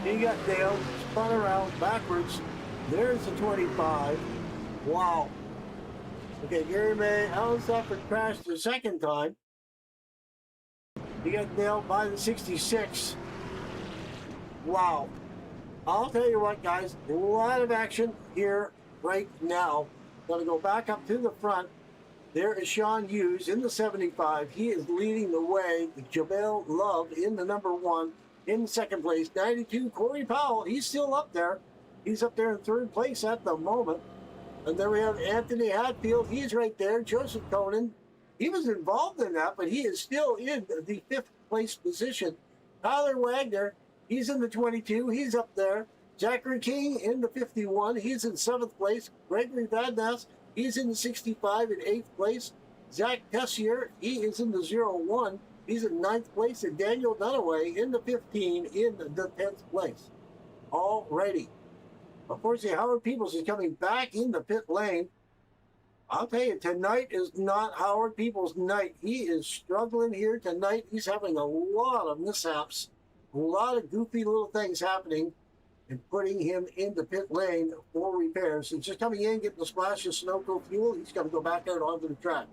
He got nailed, spun around backwards. There's the 25. Wow. Okay, Gary May, Alan Stauffer crashed the second time. He got nailed by the 66. Wow. I'll tell you what, guys, a lot of action here right now. Going to go back up to the front. There is Sean Hughes in the 75. He is leading the way. Jamel Love in the number 1. In second place, 92, Corey Powell. He's still up there. He's up there in third place at the moment. And then we have Anthony Hatfield. He's right there. Joseph Conan. He was involved in that, but he is still in the 5th place position. Tyler Wagner, he's in the 22. He's up there. Zachary King in the 51. He's in 7th place. Gregory Vadnas, he's in the 65 in 8th place. Zach Tessier, he is in the 01. He's in 9th place, and Daniel Dunaway in the 15 in the 10th place. Alrighty. Unfortunately, Howard Peoples is coming back in the pit lane. I'll tell you, tonight is not Howard Peoples' night. He is struggling here tonight. He's having a lot of mishaps, a lot of goofy little things happening, and putting him in the pit lane for repairs. He's just coming in, getting a splash of Sunoco fuel. He's got to go back out onto the track.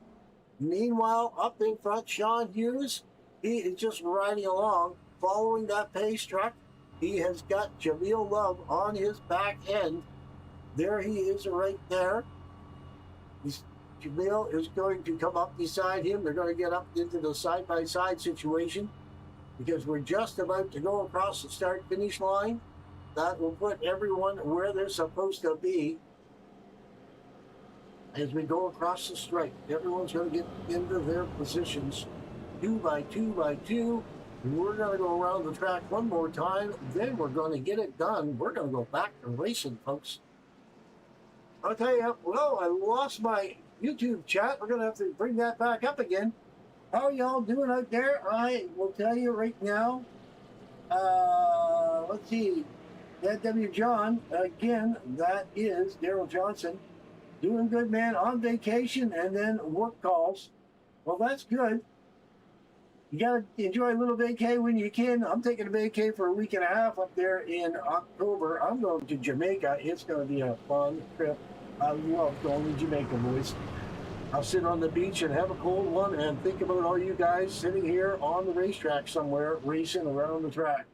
Meanwhile, up in front, Sean Hughes, he is just riding along, following that pace truck. He has got Jameel Love on his back end. There he is right there. Jameel is going to come up beside him. They're going to get up into the side-by-side situation, because we're just about to go across the start-finish line. That will put everyone where they're supposed to be. As we go across the stripe, everyone's going to get into their positions, 2 by 2 by 2. We're going to go around the track one more time, then we're going to get it done. We're going to go back to racing, folks. I'll tell you, well, I lost my YouTube chat. We're going to have to bring that back up again. How are y'all doing out there? I will tell you right now. Let's see. That W. John, again, that is Daryl Johnson. Doing good, man, on vacation and then work calls. Well, that's good. You got to enjoy a little vacay when you can. I'm taking a vacay for a week and a half up there in October. I'm going to Jamaica. It's going to be a fun trip. I love going to Jamaica, boys. I'll sit on the beach and have a cold one and think about all you guys sitting here on the racetrack somewhere, racing around the track.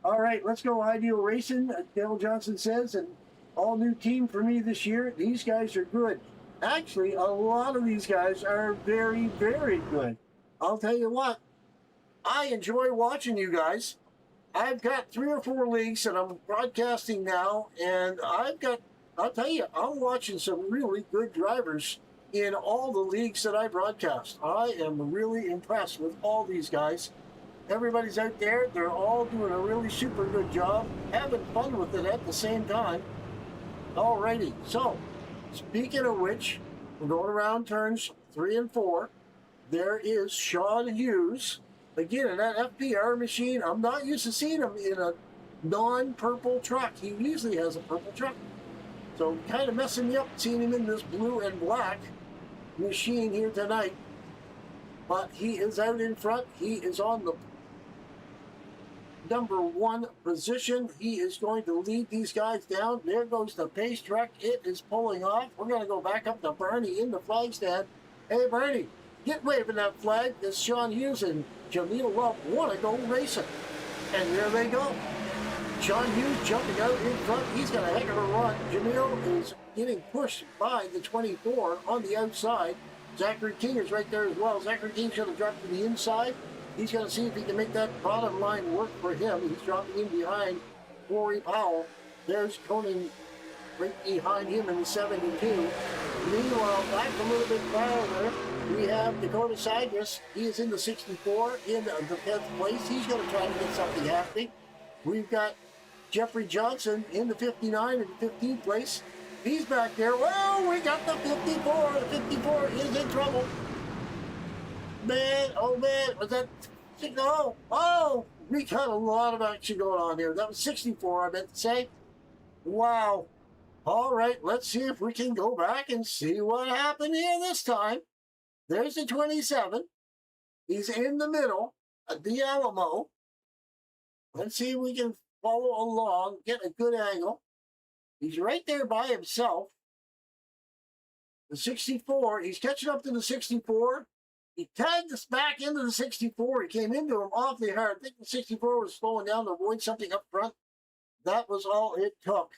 All right, let's go Ideal Racing, Dale Johnson says, and all new team for me this year. These guys are good. Actually, a lot of these guys are very, very good. I'll tell you what, I enjoy watching you guys. I've got 3 or 4 leagues that I'm broadcasting now, and I'll tell you, I'm watching some really good drivers in all the leagues that I broadcast. I am really impressed with all these guys. Everybody's out there. They're all doing a really super good job, having fun with it at the same time. Alrighty, so speaking of which, we're going around turns 3 and 4. There is Sean Hughes. Again, in that FPR machine, I'm not used to seeing him in a non-purple truck. He usually has a purple truck. So kind of messing me up seeing him in this blue and black machine here tonight. But he is out in front. He is on the number 1 position. He is going to lead these guys down. There goes the pace truck. It is pulling off. We're going to go back up to Bernie in the flag stand. Hey, Bernie, get waving that flag. This Sean Hughes and Jameel Love want to go racing. And there they go. Sean Hughes jumping out in front. He's got a heck of a run. Jameel is getting pushed by the 24 on the outside. Zachary King is right there as well. Zachary King's going to drop to the inside. He's going to see if he can make that bottom line work for him. He's dropping in behind Corey Powell. There's Conan right behind him in the 72. Meanwhile, back a little bit farther, we have Dakota Sidus. He is in the 64 in the 10th place. He's going to try to get something happening. We've got Jeffrey Johnson in the 59 in the 15th place. He's back there. Well, we got the 54. The 54 is in trouble. Man, oh man, was that? Oh, we got a lot of action going on here. That was 64, I meant to say. Wow. All right, let's see if we can go back and see what happened here this time. There's the 27. He's in the middle at the Alamo. Let's see if we can follow along, get a good angle. He's right there by himself. The 64, he's catching up to the 64. He tagged us back into the 64. He came into him awfully hard. I think the 64 was slowing down to avoid something up front. That was all it took.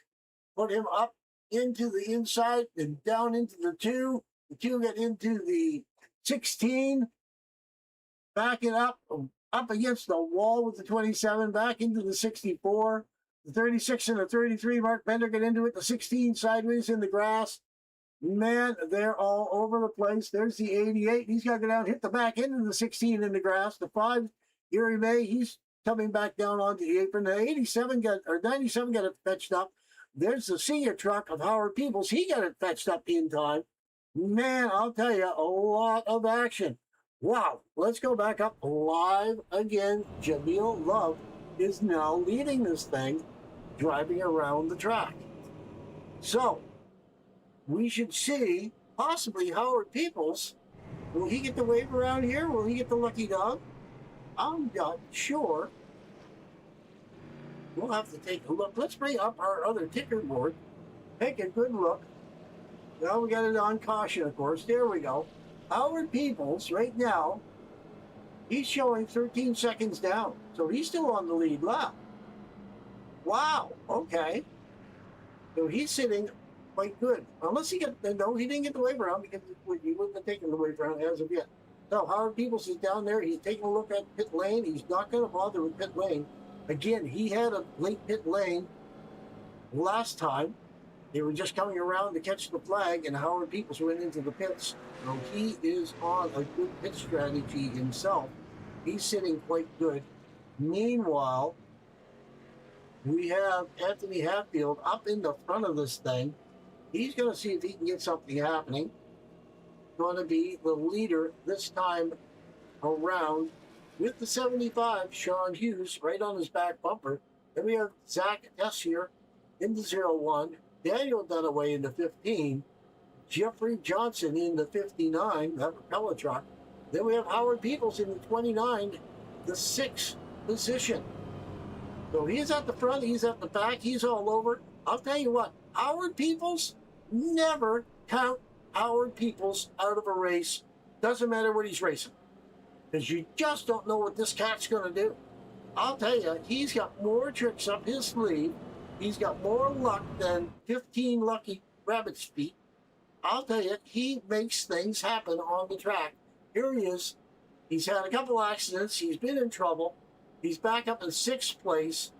Put him up into the inside and down into the 2. The 2 got into the 16. Back it up against the wall with the 27. Back into the 64. The 36 and the 33, Mark Bender get into it. The 16 sideways in the grass. Man, they're all over the place. There's the 88. He's got to go down, hit the back end of the 16 in the grass. The 5, Erie May, he's coming back down onto the apron. The 97 97 got it fetched up. There's the senior truck of Howard Peoples. He got it fetched up in time. Man, I'll tell you, a lot of action. Wow, let's go back up live again. Jameel Love is now leading this thing, driving around the track. So, we should see possibly Howard Peoples. Will he get the wave around here? Will he get the lucky dog? I'm not sure. We'll have to take a look. Let's bring up our other ticker board. Take a good look. Now we got it on caution, of course. There we go. Howard Peoples, right now, he's showing 13 seconds down. So he's still on the lead lap. Wow, okay. So he's sitting quite good. Unless he no, he didn't get the wave around because he wouldn't have taken the wave around as of yet. So Howard Peoples is down there. He's taking a look at pit lane. He's not going to bother with pit lane. Again, he had a late pit lane last time. They were just coming around to catch the flag, and Howard Peoples went into the pits. So he is on a good pit strategy himself. He's sitting quite good. Meanwhile, we have Anthony Hatfield up in the front of this thing. He's going to see if he can get something happening. Going to be the leader this time around with the 75, Sean Hughes, right on his back bumper. Then we have Zach Tessier in the 01, Daniel Dunaway in the 15, Jeffrey Johnson in the 59, that propeller truck. Then we have Howard Peoples in the 29, the 6th position. So he's at the front, he's at the back, he's all over. I'll tell you what, Howard Peoples, never count Howard Peoples out of a race. Doesn't matter what he's racing. Because you just don't know what this cat's going to do. I'll tell you, he's got more tricks up his sleeve. He's got more luck than 15 lucky rabbit's feet. I'll tell you, he makes things happen on the track. Here he is. He's had a couple accidents. He's been in trouble. He's back up in 6th place.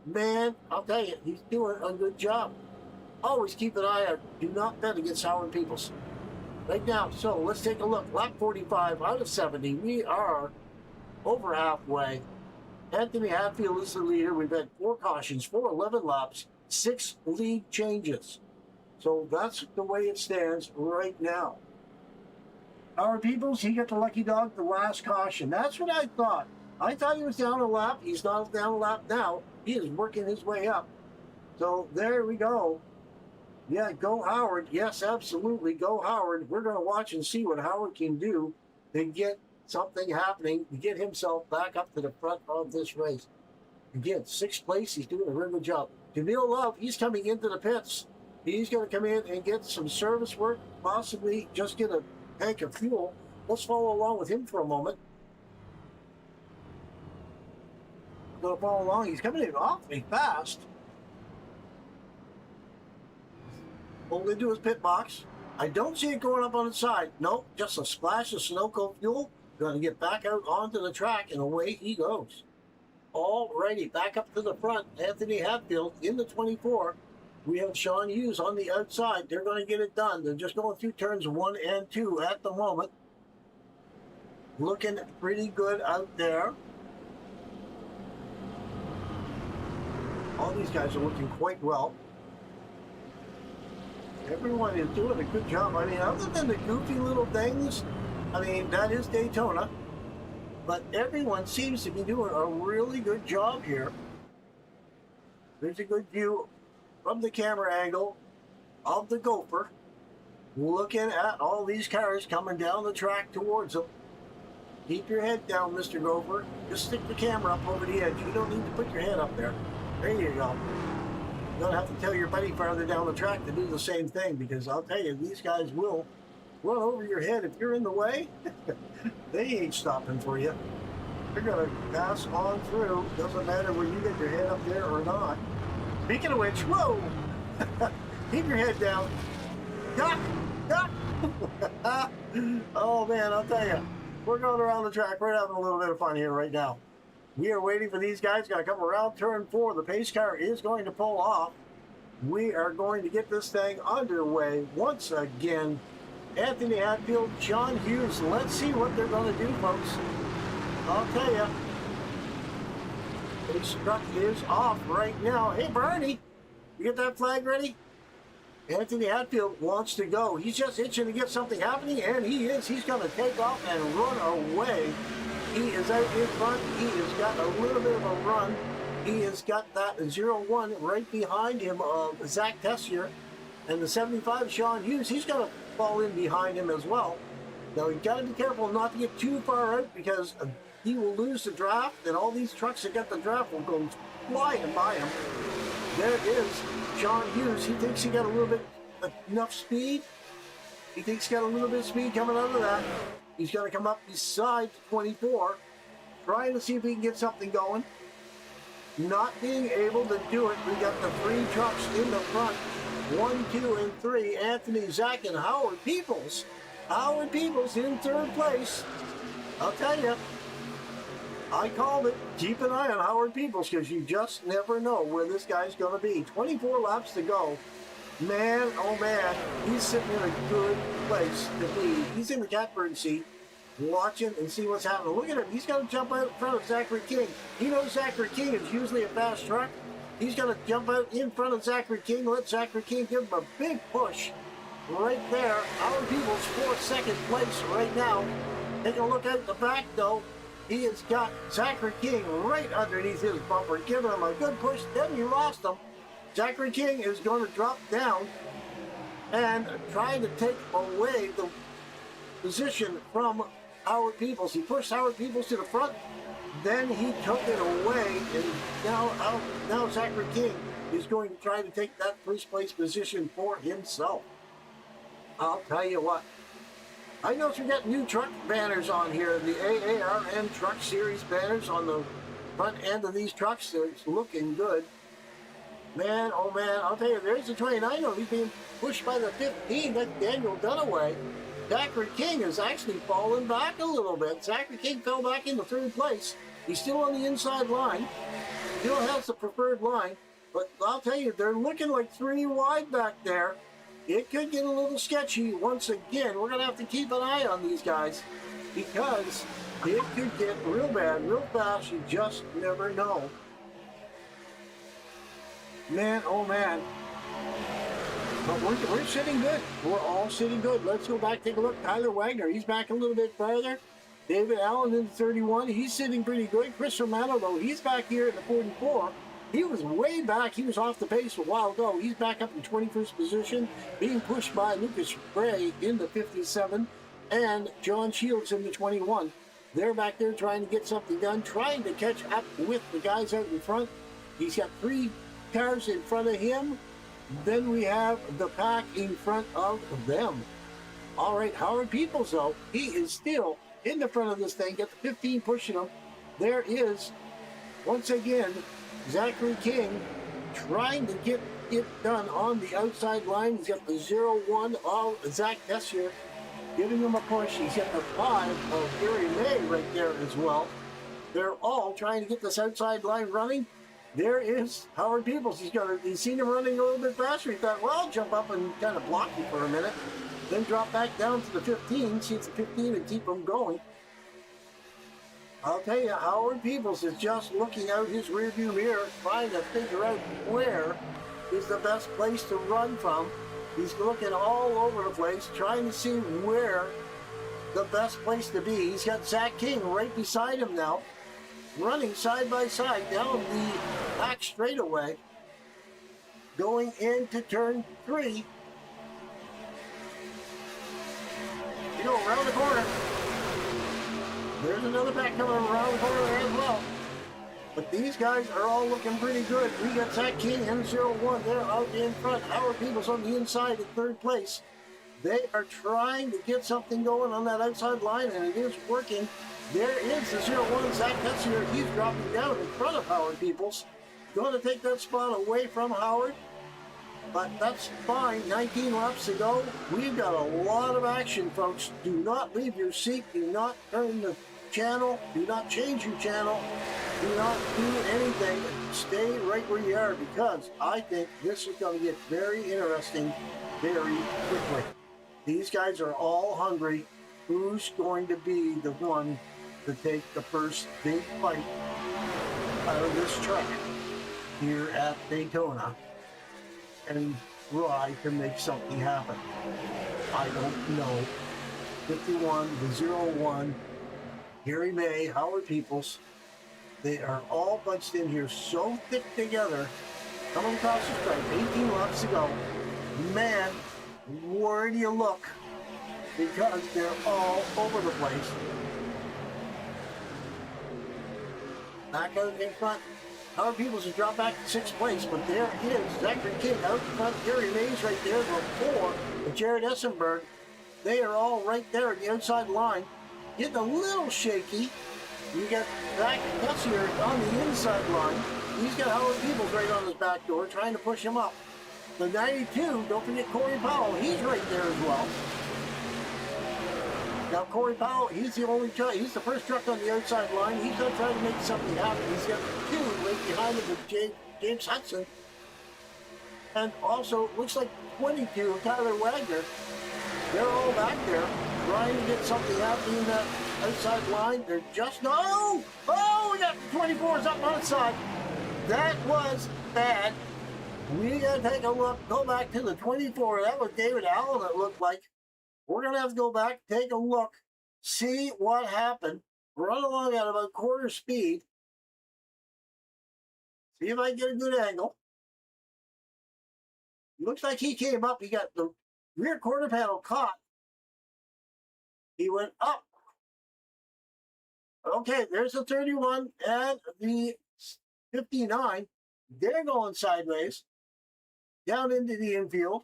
Man, I'll tell you, he's doing a good job. Always keep an eye out. Do not bet against Howard Peoples. Right now, so let's take a look. Lap 45 out of 70. We are over halfway. Anthony Hatfield is the leader. We've had 4 cautions, 11 laps, 6 lead changes. So that's the way it stands right now. Howard Peoples, he got the lucky dog, the last caution. That's what I thought. I thought he was down a lap. He's not down a lap now. He is working his way up. So there we go. Yeah, go Howard. Yes, absolutely. Go Howard. We're going to watch and see what Howard can do to get something happening, to get himself back up to the front of this race. Again, 6th place. He's doing a really good job. Jamil Love, he's coming into the pits. He's going to come in and get some service work, possibly just get a tank of fuel. Let's follow along with him for a moment. Going to follow along. He's coming in awfully fast. Pulled into his pit box. I don't see it going up on its side. Nope, just a splash of Sunoco fuel. Going to get back out onto the track, and away he goes. Alrighty, back up to the front. Anthony Hatfield in the 24. We have Sean Hughes on the outside. They're going to get it done. They're just going through turns 1 and 2 at the moment. Looking pretty good out there. All these guys are looking quite well. Everyone is doing a good job. I mean, other than the goofy little things, I mean, that is Daytona. But everyone seems to be doing a really good job here. There's a good view from the camera angle of the Gopher, looking at all these cars coming down the track towards them. Keep your head down, Mr. Gopher. Just stick the camera up over the edge. You don't need to put your head up there. There you go. You don't have to tell your buddy farther down the track to do the same thing, because I'll tell you, these guys will run over your head if you're in the way. They ain't stopping for you. They're going to pass on through. Doesn't matter whether you get your head up there or not. Speaking of which, whoa! Keep your head down. Duck! Duck! Oh man, I'll tell you. We're going around the track. We're having a little bit of fun here right now. We are waiting for these guys. Got to come around turn 4. The pace car is going to pull off. We are going to get this thing underway once again. Anthony Hatfield, Sean Hughes. Let's see what they're going to do, folks. I'll tell you. This truck is off right now. Hey, Bernie, you get that flag ready? Anthony Hatfield wants to go. He's just itching to get something happening, and he is. He's going to take off and run away. He is out in front. He has got a little bit of a run. He has got that 0-1 right behind him of Zach Tessier. And the 75, Sean Hughes, he's going to fall in behind him as well. Now, you've got to be careful not to get too far out, because he will lose the draft, and all these trucks that got the draft will go flying by him. There is Sean Hughes. He thinks he got a little bit enough speed. He thinks he got a little bit of speed coming out of that. He's going to come up beside 24, trying to see if he can get something going. Not being able to do it. We got the 3 trucks in the front. 1, 2, and 3. Anthony, Zach, and Howard Peoples. Howard Peoples in 3rd place. I'll tell you, I called it. Keep an eye on Howard Peoples, because you just never know where this guy's going to be. 24 laps to go. Man, oh man, he's sitting in a good place to be. He's in the catbird seat, watching and see what's happening. Look at him. He's going to jump out in front of Zachary King. He knows Zachary King is usually a fast truck. He's going to jump out in front of Zachary King. Let Zachary King give him a big push right there. Howard Peoples, 2nd place right now. Take a look out the back, though. He has got Zachary King right underneath his bumper, giving him a good push. Then he lost him. Zachary King is going to drop down and trying to take away the position from Howard Peoples. He pushed Howard Peoples to the front, then he took it away, and now Zachary King is going to try to take that 1st place position for himself. I'll tell you what. I noticed we got new truck banners on here, the AARN Truck Series banners on the front end of these trucks. It's looking good. Man, oh man, I'll tell you, there's the 29. He's being pushed by the 15. That's Daniel Dunaway. Zachary King has actually fallen back a little bit. Zachary King fell back into 3rd place. He's still on the inside line. Still has the preferred line. But I'll tell you, they're looking like 3 wide back there. It could get a little sketchy. Once again, we're going to have to keep an eye on these guys because it could get real bad, real fast. You just never know. Man, oh man. But we're sitting good. We're all sitting good. Let's go back, take a look. Tyler Wagner, he's back a little bit farther. David Allen in the 31. He's sitting pretty good. Chris Romano, though, he's back here in the 44. He was way back. He was off the pace a while ago. He's back up in 21st position, being pushed by Lucas Gray in the 57 and John Shields in the 21. They're back there trying to get something done, trying to catch up with the guys out in front. He's got 3 cars in front of him. Then we have the pack in front of them. All right, Howard Peoples, though, he is still in the front of this thing. Got the 15 pushing him. There is, once again, Zachary King trying to get it done on the outside line. He's got the 0-1 of Zach Tessier giving him a push. He's got the 5 of Gary May right there as well. They're all trying to get this outside line running. There is Howard Peoples. He's seen him running a little bit faster. He thought, well, I'll jump up and kind of block him for a minute. Then drop back down to the 15, see it's the 15 and keep him going. I'll tell you, Howard Peoples is just looking out his rearview mirror, trying to figure out where is the best place to run from. He's looking all over the place, trying to see where the best place to be. He's got Zach King right beside him now, running side by side down the back straightaway, going into turn 3. You go around the corner. There's another pack coming around the corner there as well. But these guys are all looking pretty good. We got Zach King and 0-1. They're out in front. Howard Peoples on the inside in 3rd place. They are trying to get something going on that outside line, and it is working. There is the 0-1, Zach Tessier. He's dropping down in front of Howard Peoples. Going to take that spot away from Howard. But that's fine. 19 laps to go. We've got a lot of action, folks. Do not leave your seat. Do not turn the channel. Do not change your channel. Do not do anything. Stay right where you are because I think this is going to get very interesting very quickly. These guys are all hungry. Who's going to be the one to take the first big fight out of this track here at Daytona and try to make something happen? I don't know. 51, the 0-1, Gary May, Howard Peoples. They are all bunched in here so thick together. Coming across the stripe, 18 laps to go. Man, where do you look? Because they're all over the place. Back out in front. Howard Peoples has dropped back to 6th place, but there is Zachary King out in front. Gary Mays right there before Jared Essenberg. They are all right there at the outside line. Getting a little shaky. You got Zach Tessier on the inside line. He's got Howard Peoples right on his back door, trying to push him up. The 92, don't forget Corey Powell. He's right there as well. Now Corey Powell, he's the only truck. He's the first truck on the outside line. He's going to try to make something happen. He's got 2 right behind him with James Hudson. And also, it looks like 22, Tyler Wagner. They're all back there trying to get something happening in that outside line. They're just, no! Oh, we got the 24s up on its side. That was bad. We got to take a look. Go back to the 24. That was David Allen, it looked like. We're going to have to go back, take a look, see what happened. Run along at about quarter speed. See if I can get a good angle. Looks like he came up. He got the rear quarter panel caught. He went up. Okay, there's the 31 and the 59. They're going sideways down into the infield.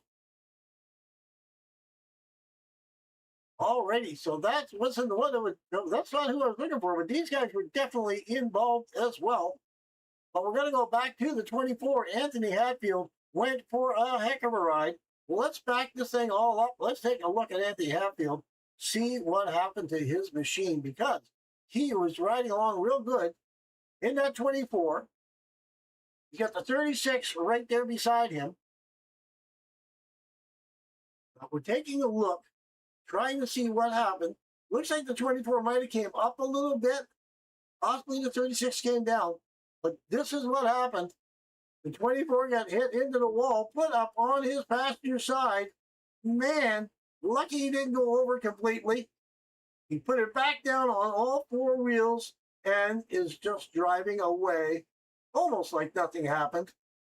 Already, so that wasn't the one that was, no, that's not who I was looking for, but these guys were definitely involved as well. But we're going to go back to the 24. Anthony Hatfield went for a heck of a ride. Well, let's back this thing all up. Let's take a look at Anthony Hatfield, see what happened to his machine, because he was riding along real good. in that 24. You got the 36 right there beside him. Now we're taking a look, trying to see what happened. Looks like the 24 might have came up a little bit. Possibly the 36 came down. But this is what happened. The 24 got hit into the wall, put up on his passenger side. Man, lucky he didn't go over completely. He put it back down on all four wheels and is just driving away, almost like nothing happened.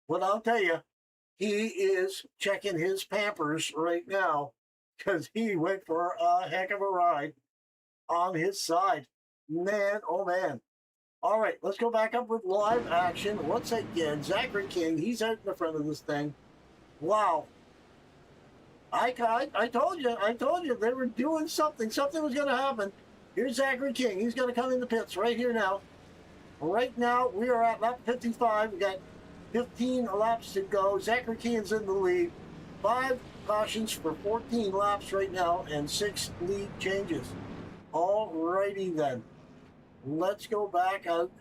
But I'll tell you, he is checking his Pampers right now because he went for a heck of a ride on his side. Man, oh man. All right, let's go back up with live action. Once again, Zachary King, he's out in the front of this thing. Wow. I told you, they were doing something. Something was going to happen. Here's Zachary King. He's going to come in the pits right here now. Right now, we are at lap 55. We got 15 laps to go. Zachary King's in the lead. 5 cautions for 14 laps right now and 6 lead changes. All righty then. Let's go back out.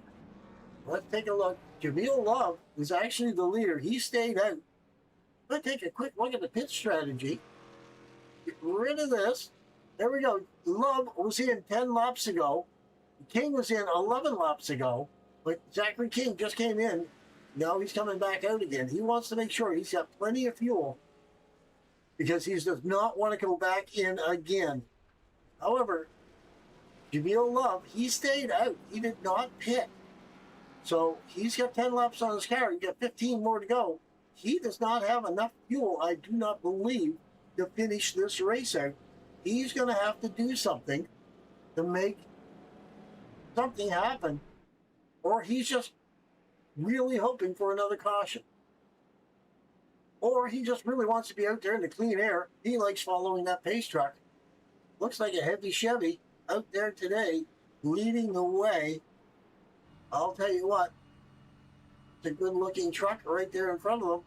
Let's take a look. Jamil Love is actually the leader. He stayed out. Let's take a quick look at the pit strategy. Get rid of this. There we go. Love was in 10 laps ago. King was in 11 laps ago. But Zachary King just came in. Now he's coming back out again. He wants to make sure he's got plenty of fuel because he does not want to go back in again. However, Jamil Love, he stayed out. He did not pit. So he's got 10 laps on his car. He got 15 more to go. He does not have enough fuel, I do not believe, to finish this race out. He's going to have to do something to make something happen, or he's just really hoping for another caution. Or he just really wants to be out there in the clean air. He likes following that pace truck. Looks like a heavy Chevy out there today, leading the way. I'll tell you what, it's a good-looking truck right there in front of them.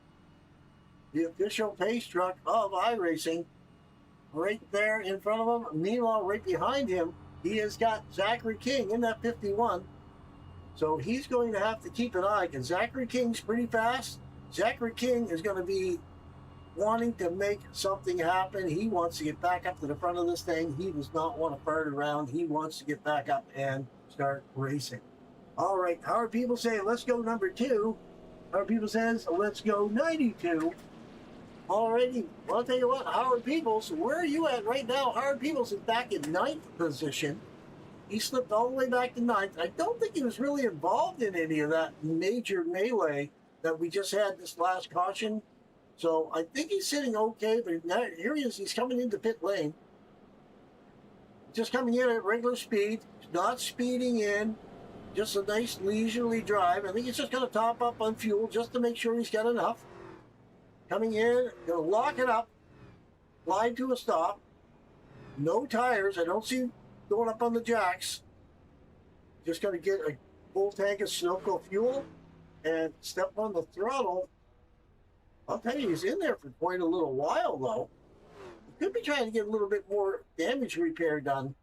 The official pace truck of iRacing right there in front of him. Meanwhile, right behind him, he has got Zachary King in that 51. So he's going to have to keep an eye because Zachary King's pretty fast. Zachary King is going to be wanting to make something happen. He wants to get back up to the front of this thing. He does not want to fart around. He wants to get back up and start racing. All right, Howard People say, let's go number 2. Howard People says, let's go 92. Alrighty, well, I'll tell you what, Howard Peoples, where are you at right now? Howard Peoples is back in 9th position. He slipped all the way back to 9th. I don't think he was really involved in any of that major melee that we just had this last caution. So I think he's sitting okay, but now, here he is. He's coming into pit lane. Just coming in at regular speed, not speeding in. Just a nice leisurely drive. I think he's just going to top up on fuel just to make sure he's got enough. Coming in, going to lock it up, glide to a stop. No tires. I don't see going up on the jacks. Just going to get a full tank of Sunoco fuel and step on the throttle. I'll tell you, he's in there for quite a little while, though. He could be trying to get a little bit more damage repair done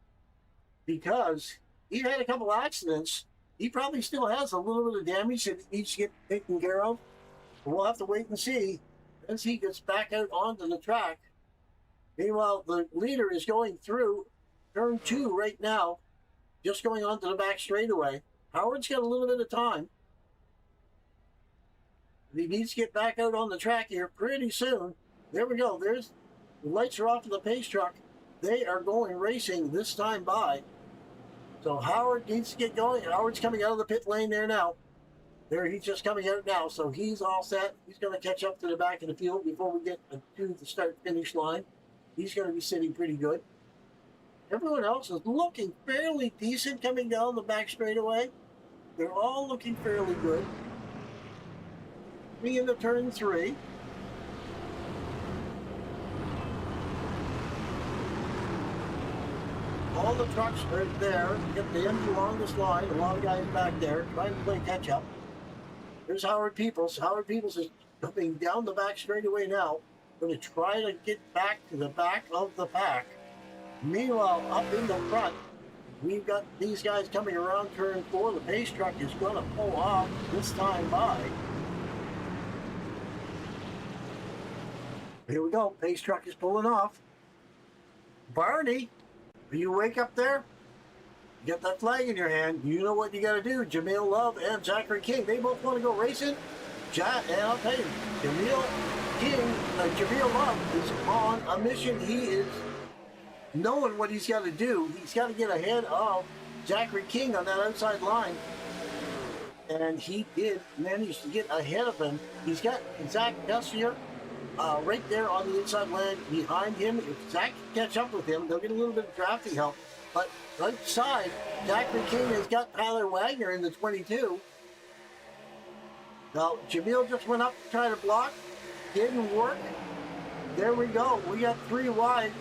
because he had a couple accidents. He probably still has a little bit of damage that he needs to get taken care of. We'll have to wait and see as he gets back out onto the track. Meanwhile, the leader is going through turn 2 right now, just going onto the back straightaway. Howard's got a little bit of time. He needs to get back out on the track here pretty soon. There we go. There's the lights are off of the pace truck. They are going racing this time by. So Howard needs to get going. Howard's coming out of the pit lane there now. There, he's just coming out now, so he's all set. He's going to catch up to the back of the field before we get to the start-finish line. He's going to be sitting pretty good. Everyone else is looking fairly decent coming down the back straightaway. They're all looking fairly good. Me into turn 3. All the trucks are there. Get the end along this line. A lot of guys back there trying to play catch up. There's Howard Peoples. Howard Peoples is coming down the back straightaway now. Going to try to get back to the back of the pack. Meanwhile, up in the front, We've got these guys coming around turn 4. The pace truck is going to pull off this time by. Here we go. Pace truck is pulling off. Barney, are you awake up there? Get that flag in your hand. You know what you got to do. Jamil Love and Zachary King, they both want to go racing. And I'll tell you, Jamil Love is on a mission. He is knowing what he's got to do. He's got to get ahead of Zachary King on that outside line. And he did manage to get ahead of him. He's got Zach Dussier right there on the inside lane behind him. If Zach can catch up with him, they'll get a little bit of drafting help. But right side, Zachary King has got Tyler Wagner in the 22. Now, Jamil just went up to try to block. Didn't work. There we go. We got 3 wide.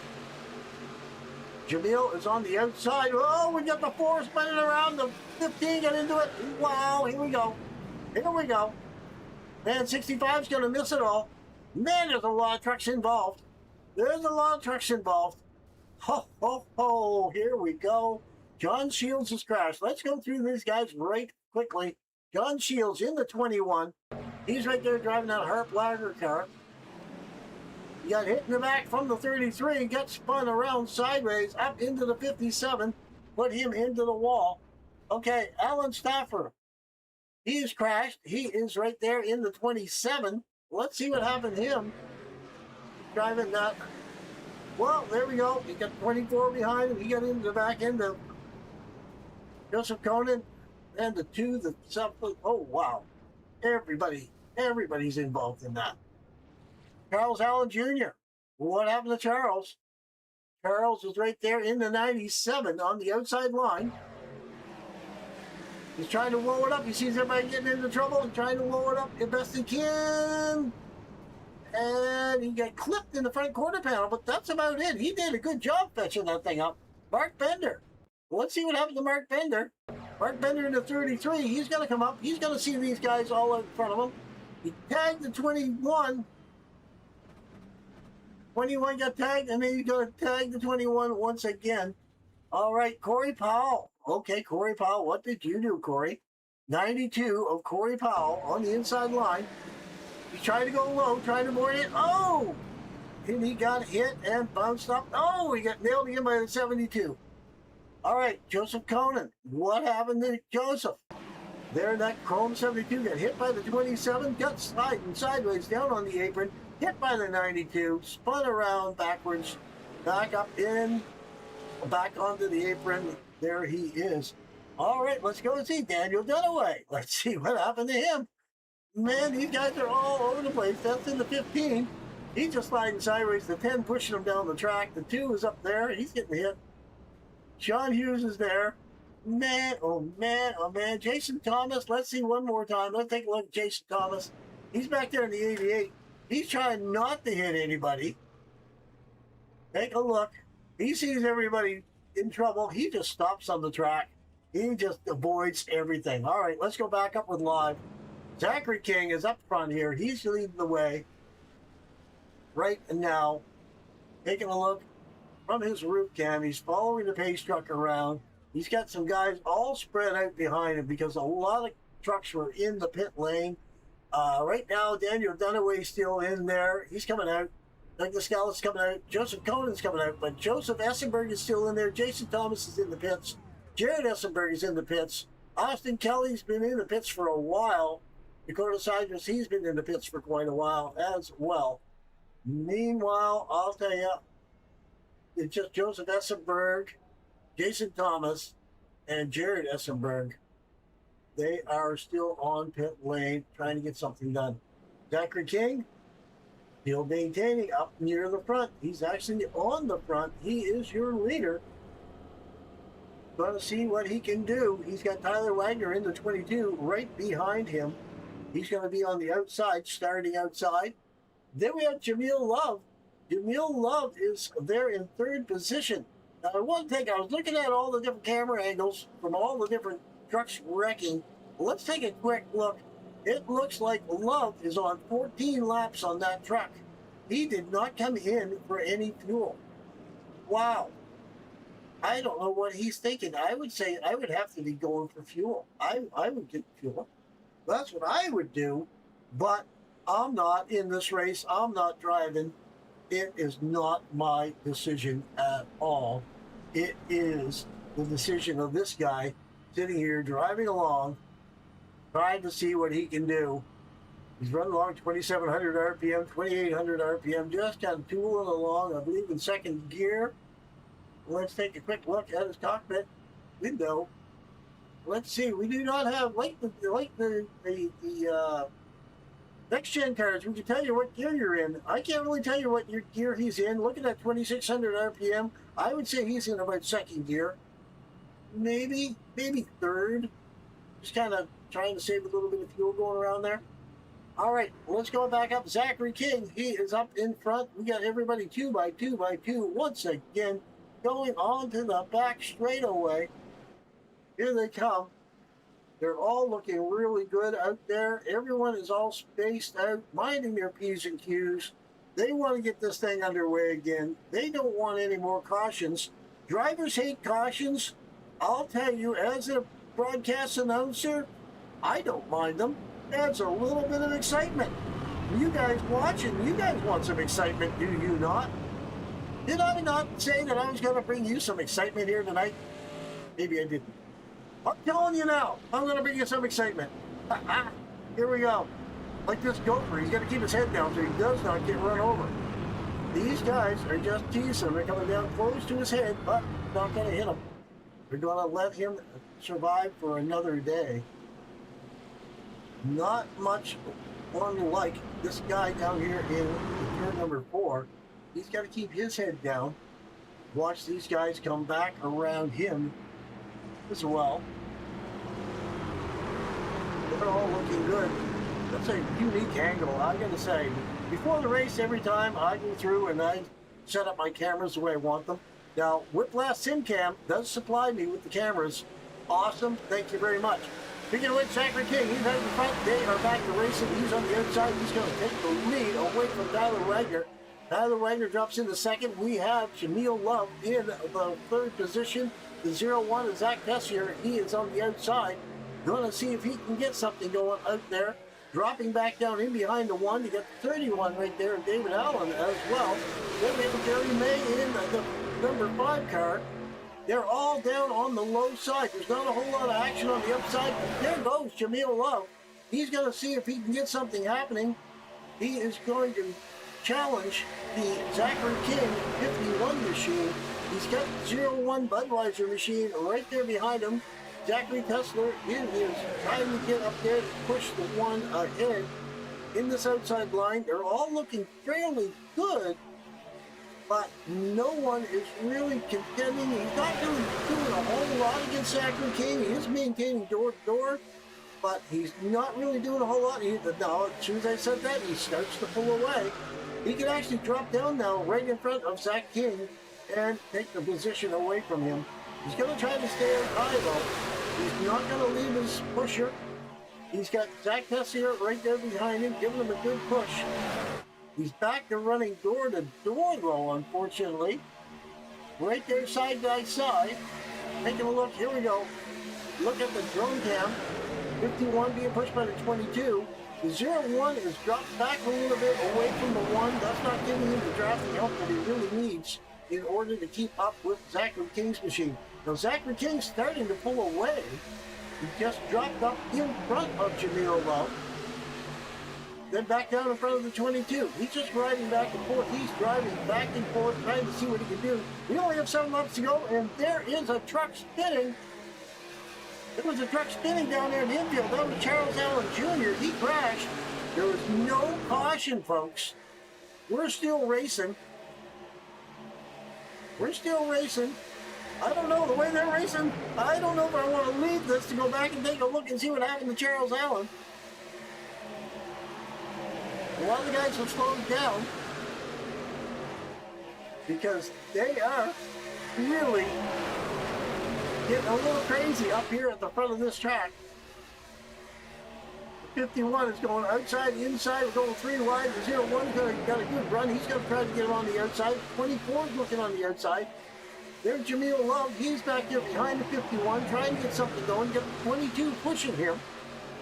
Jamil is on the outside. Oh, we got the 4 spinning around. The 15 got into it. Wow, here we go. Here we go. Man, 65's going to miss it all. Man, there's a lot of trucks involved. There's a lot of trucks involved. Ho, ho, ho. Here we go. John Shields has crashed. Let's go through these guys right quickly. John Shields in the 21. He's right there driving that Harp Lager car. He got hit in the back from the 33, got spun around sideways up into the 57, put him into the wall. Okay, Alan Stafford. He's crashed. He is right there in the 27. Let's see what happened to him. Driving that. Well, there we go. He got 24 behind him. He got into the back end of Joseph Conan and the 2, the 7. Oh, wow. Everybody's involved in that. Charles Allen Jr. What happened to Charles? Charles is right there in the 97 on the outside line. He's trying to whoa it up. He sees everybody getting into trouble. He's trying to whoa it up as best he can. And he got clipped in the front quarter panel, but that's about it. He did a good job fetching that thing up. Mark Bender. Let's see what happens to Mark Bender. Mark Bender in the 33. He's going to come up. He's going to see these guys all in front of him. He tagged the 21. 21 got tagged, and then he's going to tag the 21 once again. All right, Corey Powell. Okay, Corey Powell, what did you do, Corey? 92 of Corey Powell on the inside line. He's trying to go low, trying to board it. Oh! And he got hit and bounced up. Oh, he got nailed again by the 72. All right, Joseph Conan. What happened to Joseph? There, that Chrome 72 got hit by the 27, got sliding sideways down on the apron, hit by the 92, spun around backwards, back up in, back onto the apron. There he is. All right, let's go and see Daniel Dunaway. Let's see what happened to him. Man, these guys are all over the place. That's in the 15. He's just sliding sideways. The 10 pushing him down the track. The 2 is up there. He's getting hit. Sean Hughes is there. Man, oh man, oh man. Jason Thomas, let's see one more time. Let's take a look at Jason Thomas. He's back there in the 88. He's trying not to hit anybody. Take a look. He sees everybody in trouble. He just stops on the track. He just avoids everything. All right, let's go back up with live. Zachary King is up front here. He's leading the way right now. Taking a look from his roof cam. He's following the pace truck around. He's got some guys all spread out behind him because a lot of trucks were in the pit lane. Right now, Daniel Dunaway's still in there. He's coming out. Douglas Scallett's coming out. Joseph Conan's coming out. But Joseph Essenberg is still in there. Jason Thomas is in the pits. Jared Essenberg is in the pits. Austin Kelly's been in the pits for a while. Dakota Siders, he's been in the pits for quite a while as well. Meanwhile, I'll tell you, it's just Joseph Essenberg, Jason Thomas, and Jared Essenberg. They are still on pit lane trying to get something done. Zachary King, still maintaining up near the front. He's actually on the front. He is your leader. Going to see what he can do. He's got Tyler Wagner in the 22 right behind him. He's going to be on the outside, starting outside. Then we have Jamil Love. Jamil Love is there in 3rd position. Now, I was looking at all the different camera angles from all the different trucks wrecking. Let's take a quick look. It looks like Love is on 14 laps on that truck. He did not come in for any fuel. Wow. I don't know what he's thinking. I would say I would have to be going for fuel. I would get fuel. That's what I would do. But I'm not in this race. I'm not driving. It is not my decision at all. It is the decision of this guy sitting here driving along, trying to see what he can do. He's running along 2,700 RPM, 2,800 RPM, just kind of tooling along, I believe, in second gear. Let's take a quick look at his cockpit window. Let's see. We do not have, like the next gen cars, we can tell you what gear you're in. I can't really tell you what your gear he's in. Looking at 2,600 RPM, I would say he's in about second gear. Maybe third. Just kind of trying to save a little bit of fuel going around there. All right, let's go back up. Zachary King, he is up in front. We got everybody 2x2x2 once again going on to the back straightaway. Here they come. They're all looking really good out there. Everyone is all spaced out, minding their P's and Q's. They want to get this thing underway again. They don't want any more cautions. Drivers hate cautions. I'll tell you, as a broadcast announcer, I don't mind them. Adds a little bit of excitement. You guys watching, you guys want some excitement, do you not? Did I not say that I was going to bring you some excitement here tonight? Maybe I didn't. I'm telling you now, I'm going to bring you some excitement. Here we go. Like this gopher, he's got to keep his head down so he does not get run over. These guys are just teasing him. They're coming down close to his head, but not going to hit him. They're going to let him survive for another day. Not much unlike this guy down here in turn number 4. He's got to keep his head down. Watch these guys come back around him as well. They're all looking good. That's a unique angle, I'm going to say. Before the race, every time I go through and I set up my cameras the way I want them. Now, Whiplash SimCam does supply me with the cameras. Awesome. Thank you very much. Speaking of which, Zachary King, he's out in front. They are back to racing. He's on the outside. He's going to take the lead away from Tyler Wagner. Tyler Wagner drops into second. We have Jameel Love in the third position. The 0-1 is Zach Tessier. He is on the outside. Going to see if he can get something going out there. Dropping back down in behind the 1. You got the 31 right there, and David Allen as well. Then we have Gary May in the number 5 car. They're all down on the low side. There's not a whole lot of action on the upside. But there goes Jameel Love. He's going to see if he can get something happening. He is going to challenge the Zachary King 51 machine. He's got the 0-1 Budweiser machine right there behind him. Zachary Tesler is trying to get up there to push the 1 ahead in this outside line. They're all looking fairly good, but no one is really contending. He's not really doing a whole lot against Zachary King. He is maintaining door to door, but he's not really doing a whole lot. Now, as soon as I said that, he starts to pull away. He can actually drop down now right in front of Zach King and take the position away from him. He's going to try to stay out high, though. He's not going to leave his pusher. He's got Zach Tessier right there behind him, giving him a good push. He's back to running door to door, though, unfortunately. Right there, side by side. Taking a look. Here we go. Look at the drone cam. 51 being pushed by the 22. The 0-1 is dropped back a little bit away from the 1. That's not giving him the drafting help that he really needs in order to keep up with Zachary King's machine. Now, Zachary King's starting to pull away. He just dropped up in front of Jameel Love. Then back down in front of the 22. He's just riding back and forth. He's driving back and forth, trying to see what he can do. We only have 7 laps to go, and there is a truck spinning. There was a truck spinning down there in the infield. That was Charles Allen Jr. He crashed. There was no caution, folks. We're still racing. We're still racing. I don't know the way they're racing. I don't know if I want to leave this to go back and take a look and see what happened to Charles Allen. A lot of the guys have slowed down because they are really getting a little crazy up here at the front of this track. 51 is going outside, inside, we're going 3 wide. The 0-1 got a good run. He's going to try to get him on the outside. 24 is looking on the outside. There's Jameel Love. He's back there behind the 51, trying to get something going. Got the 22 pushing him.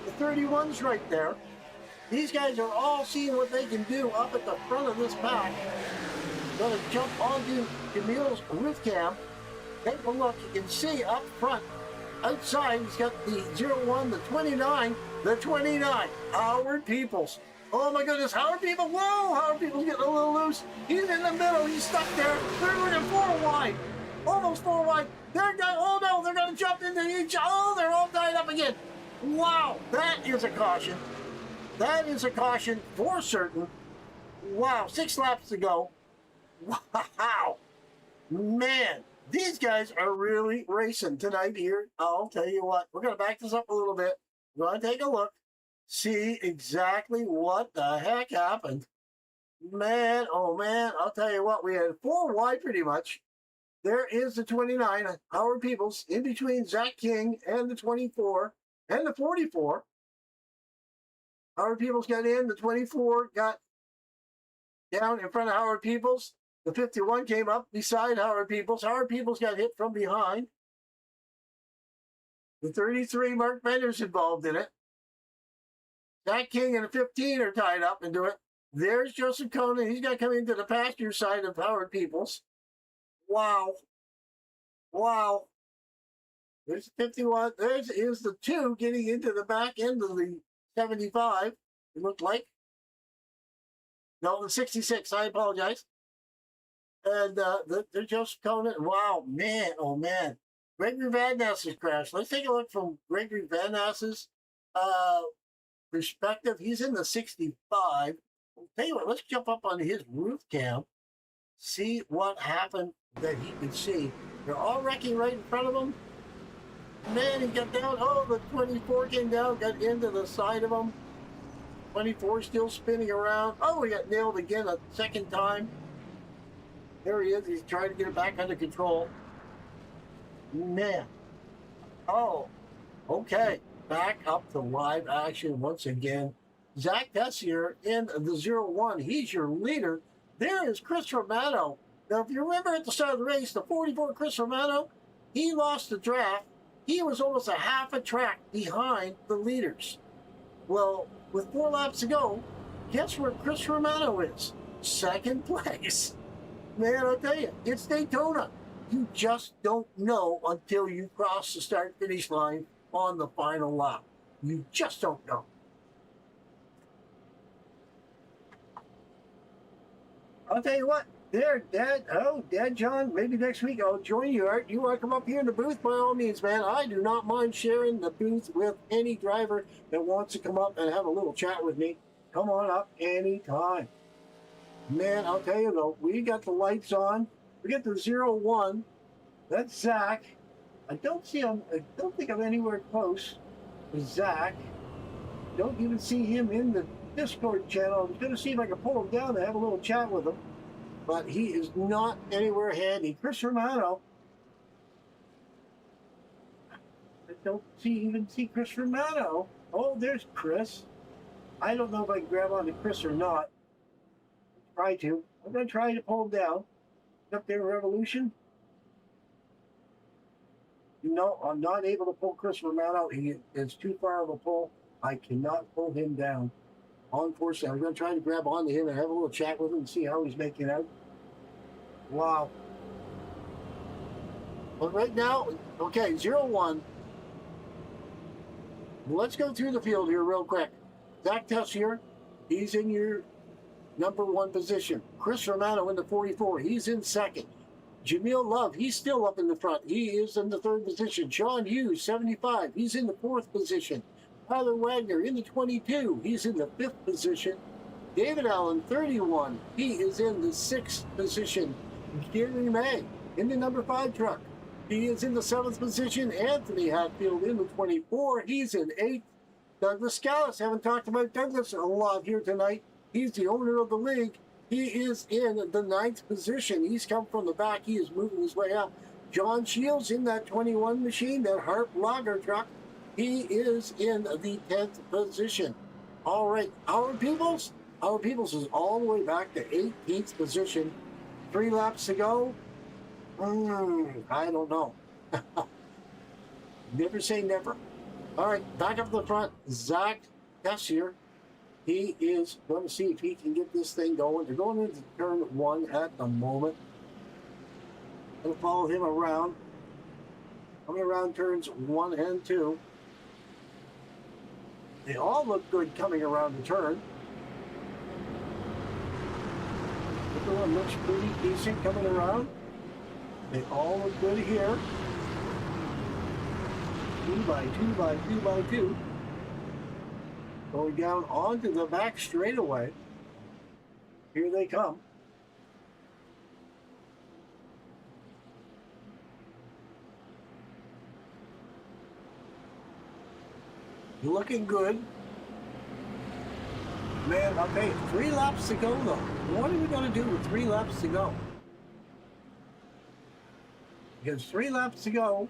The 31's right there. These guys are all seeing what they can do up at the front of this pack. Going to jump onto Jameel's roof cam. Take a look. You can see up front, outside, he's got the 01, the 29, the 29. Howard Peoples. Oh my goodness, Howard Peoples. Whoa, Howard Peoples getting a little loose. He's in the middle. He's stuck there. They're running 4 wide. Almost 4 wide. They're going, oh no, they're going to jump into each. Oh, they're all tied up again. Wow, that is a caution. That is a caution for certain. Wow, 6 laps to go. Wow. Man, these guys are really racing tonight here. I'll tell you what, we're going to back this up a little bit. We're going to take a look, see exactly what the heck happened. Man, oh man, I'll tell you what, we had 4 wide pretty much. There is the 29, Howard Peoples, in between Zach King and the 24 and the 44. Howard Peoples got in, the 24 got down in front of Howard Peoples. The 51 came up beside Howard Peoples. Howard Peoples got hit from behind. The 33, Mark Bender's involved in it. Zach King and the 15 are tied up into it. There's Joseph Conan. He's got to come into the passenger side of Howard Peoples. Wow. Wow. There's the 51. There's is the 2 getting into the back end of the 75. It looked like. No, the 66. I apologize. And there's Joseph Conan. Wow, man, oh man. Gregory Van Nass's crash. Let's take a look from Gregory Van Nass's perspective. He's in the 65. I'll tell you what, let's jump up on his roof cam, see what happened that he could see. They're all wrecking right in front of him. Man, he got down. Oh, the 24 came down, got into the side of him. 24 still spinning around. Oh, he got nailed again a second time. There he is. He's trying to get it back under control. Man. Oh, okay. Back up to live action once again. Zach Tessier in the 01. He's your leader. There is Chris Romano. Now, if you remember at the start of the race, the 44 Chris Romano, he lost the draft. He was almost a half a track behind the leaders. Well, with 4 laps to go, guess where Chris Romano is? Second place. Man, I'll tell you, it's Daytona. You just don't know until you cross the start-finish line on the final lap. You just don't know. I'll tell you what, there, Dad. Oh, Dad John, maybe next week I'll join you, Art. You want to come up here in the booth? By all means, man. I do not mind sharing the booth with any driver that wants to come up and have a little chat with me. Come on up anytime. Man, I'll tell you though, we got the lights on. We got the 01. That's Zach. I don't see him. I don't think I'm anywhere close to Zach. Don't even see him in the Discord channel. I was going to see if I could pull him down and have a little chat with him, but he is not anywhere handy. Chris Romano. I don't even see Chris Romano. Oh, there's Chris. I don't know if I can grab onto Chris or not. Try to. I'm going to try to pull him down. Up there, Revolution. No, I'm not able to pull Chris Romano. He is too far of a pull. I cannot pull him down. Unfortunately, I'm going to try to grab onto him and have a little chat with him and see how he's making out. Wow. But right now, okay, 01. Let's go through the field here real quick. Zach Tessier, he's in your number 1 position. Chris Romano in the 44, he's in second. Jameel Love, he's still up in the front. He is in the 3rd position. Sean Hughes, 75, he's in the 4th position. Tyler Wagner in the 22, he's in the 5th position. David Allen, 31, he is in the 6th position. Gary May in the number 5 truck, he is in the 7th position. Anthony Hatfield in the 24, he's in 8th. Douglas Scalise, haven't talked about Douglas a lot here tonight. He's the owner of the league. He is in the 9th position. He's come from the back. He is moving his way up. John Shields in that 21 machine, that Harp Lager truck. He is in the 10th position. All right, Howard Peoples is all the way back to 18th position. 3 laps to go. I don't know. Never say never. All right, back up to the front. Zach Tessier. He is going to see if he can get this thing going. They're going into turn 1 at the moment. Going to follow him around. Coming around turns 1 and 2. They all look good coming around the turn. Everyone looks pretty decent coming around. They all look good here. 2 by 2 by 2 by 2. Going down onto the back straightaway. Here they come. Looking good. Man, okay, 3 laps to go though. What are we going to do with 3 laps to go? Because 3 laps to go.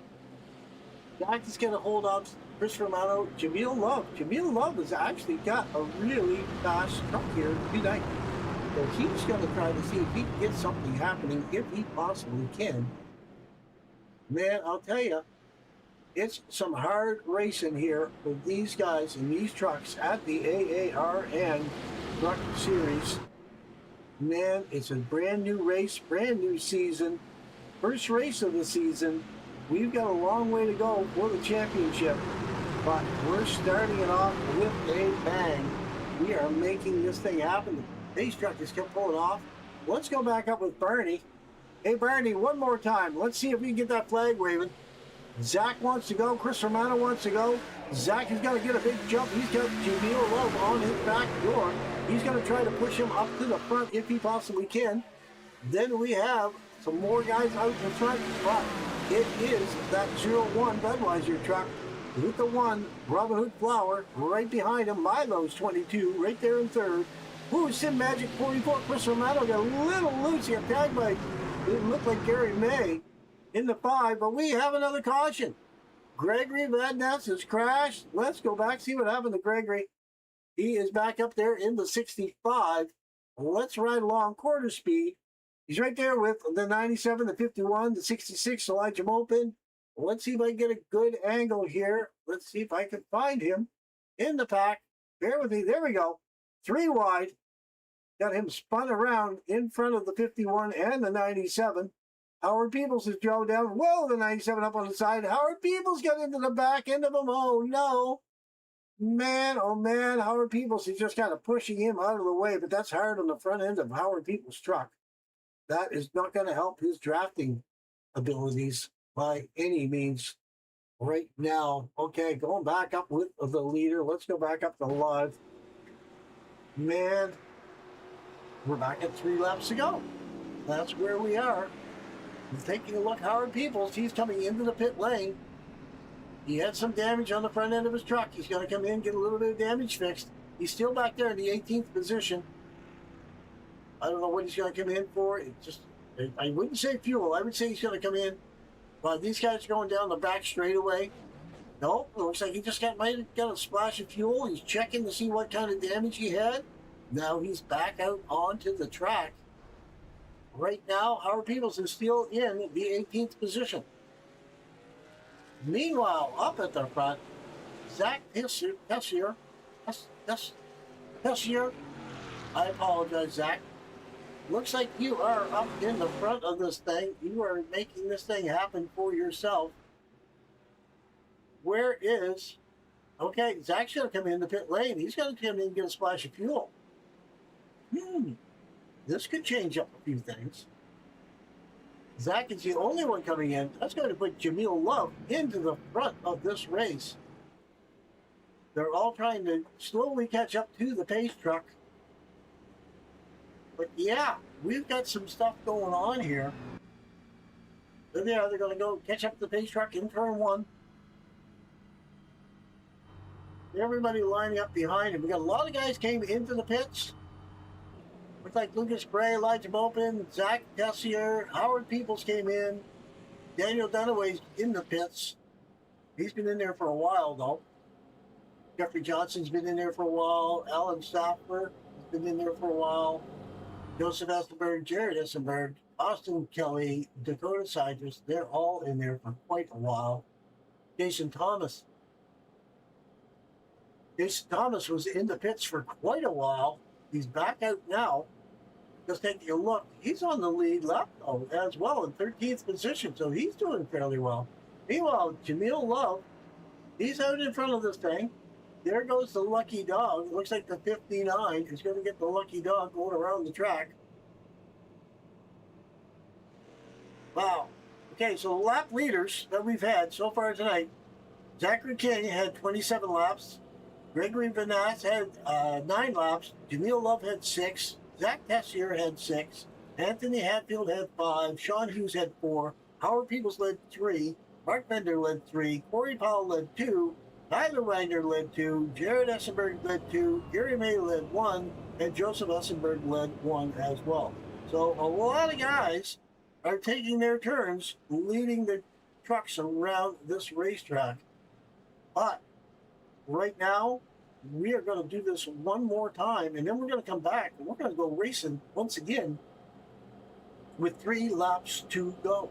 Jack is going to hold off Chris Romano. Jamil Love. Jamil Love has actually got a really fast truck here tonight. So he's going to try to see if he can get something happening, if he possibly can. Man, I'll tell you, it's some hard racing here with these guys and these trucks at the AARN Truck Series. Man, it's a brand new race, brand new season. First race of the season. We've got a long way to go for the championship, but we're starting it off with a bang. We are making this thing happen. The pace truck just kept pulling off. Let's go back up with Bernie. Hey, Bernie, one more time. Let's see if we can get that flag waving. Zach wants to go. Chris Romano wants to go. Zach is going to get a big jump. He's got Jamil Love on his back door. He's going to try to push him up to the front if he possibly can. Then we have some more guys out in front, but it is that 01 Budweiser truck with the 1 Robin Hood Flower right behind him. Milo's 22 right there in third. Ooh, Sim Magic 44. Chris Romano got a little loose. He got tagged by, it looked like Gary May in the 5, but we have another caution. Gregory Van Ness has crashed. Let's go back, see what happened to Gregory. He is back up there in the 65. Let's ride along quarter speed. He's right there with the 97, the 51, the 66, Elijah Mopin. Let's see if I can get a good angle here. Let's see if I can find him in the pack. Bear with me. There we go. 3 wide. Got him spun around in front of the 51 and the 97. Howard Peoples has drove down. Whoa, the 97 up on the side. Howard Peoples got into the back end of him. Oh, no. Man, oh, man. Howard Peoples is just kind of pushing him out of the way, but that's hard on the front end of Howard Peoples' truck. That is not going to help his drafting abilities by any means right now. Okay, going back up with the leader. Let's go back up to live. Man, we're back at 3 laps to go. That's where we are. Taking a look, Howard Peoples, he's coming into the pit lane. He had some damage on the front end of his truck. He's going to come in, get a little bit of damage fixed. He's still back there in the 18th position. I don't know what he's going to come in for. It just, I wouldn't say fuel. I would say he's going to come in. But these guys are going down the back straightaway. Nope, looks like he just might have got a splash of fuel. He's checking to see what kind of damage he had. Now he's back out onto the track. Right now, Howard Peoples is still in the 18th position. Meanwhile, up at the front, Zach Tessier. I apologize, Zach. Looks like you are up in the front of this thing. You are making this thing happen for yourself. Where is... Okay, Zach's going to come in the pit lane. He's going to come in and get a splash of fuel. This could change up a few things. Zach is the only one coming in. That's going to put Jamil Love into the front of this race. They're all trying to slowly catch up to the pace truck. But yeah, we've got some stuff going on here. But yeah, they're going to go catch up to the pace truck in turn 1. Everybody lining up behind him. We got a lot of guys came into the pits. Looks like Lucas Gray, Elijah Mopin, Zach Tessier, Howard Peoples came in. Daniel Dunaway's in the pits. He's been in there for a while, though. Jeffrey Johnson's been in there for a while. Alan Stafford has been in there for a while. Joseph Esselberg, Jared Esselberg, Austin Kelly, Dakota Siders, they're all in there for quite a while. Jason Thomas. Jason Thomas was in the pits for quite a while. He's back out now. Just taking a look. He's on the lead lap though, as well in 13th position, so he's doing fairly well. Meanwhile, Jamil Love, he's out in front of this thing. There goes the lucky dog. It looks like the 59 is going to get the lucky dog going around the track. Wow. Okay, so the lap leaders that we've had so far tonight. Zachary King had 27 laps. Gregory Vanass had 9 laps. Jamil Love had 6. Zach Tessier had 6. Anthony Hatfield had 5. Sean Hughes had 4. Howard Peoples led 3. Mark Bender led 3. Corey Powell led 2. Tyler Wagner led 2. Jared Essenberg led 2. Gary May led 1. And Joseph Essenberg led 1 as well. So a lot of guys are taking their turns leading the trucks around this racetrack. But right now, we are going to do this one more time, and then we're going to come back, and we're going to go racing once again with 3 laps to go.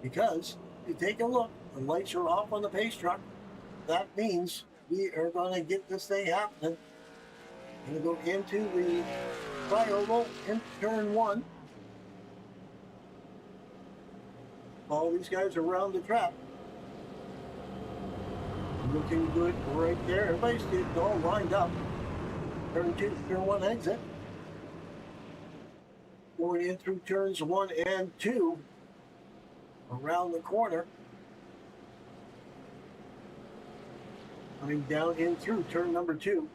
Because if you take a look, the lights are off on the pace truck. That means we are going to get this thing happening. We're going to go into the flyover in turn 1. All these guys around the track. Looking good right there. Everybody's all lined up. Turn 2, turn 1 exit. Going in through turns 1 and 2. Around the corner. Coming down in through turn number 2.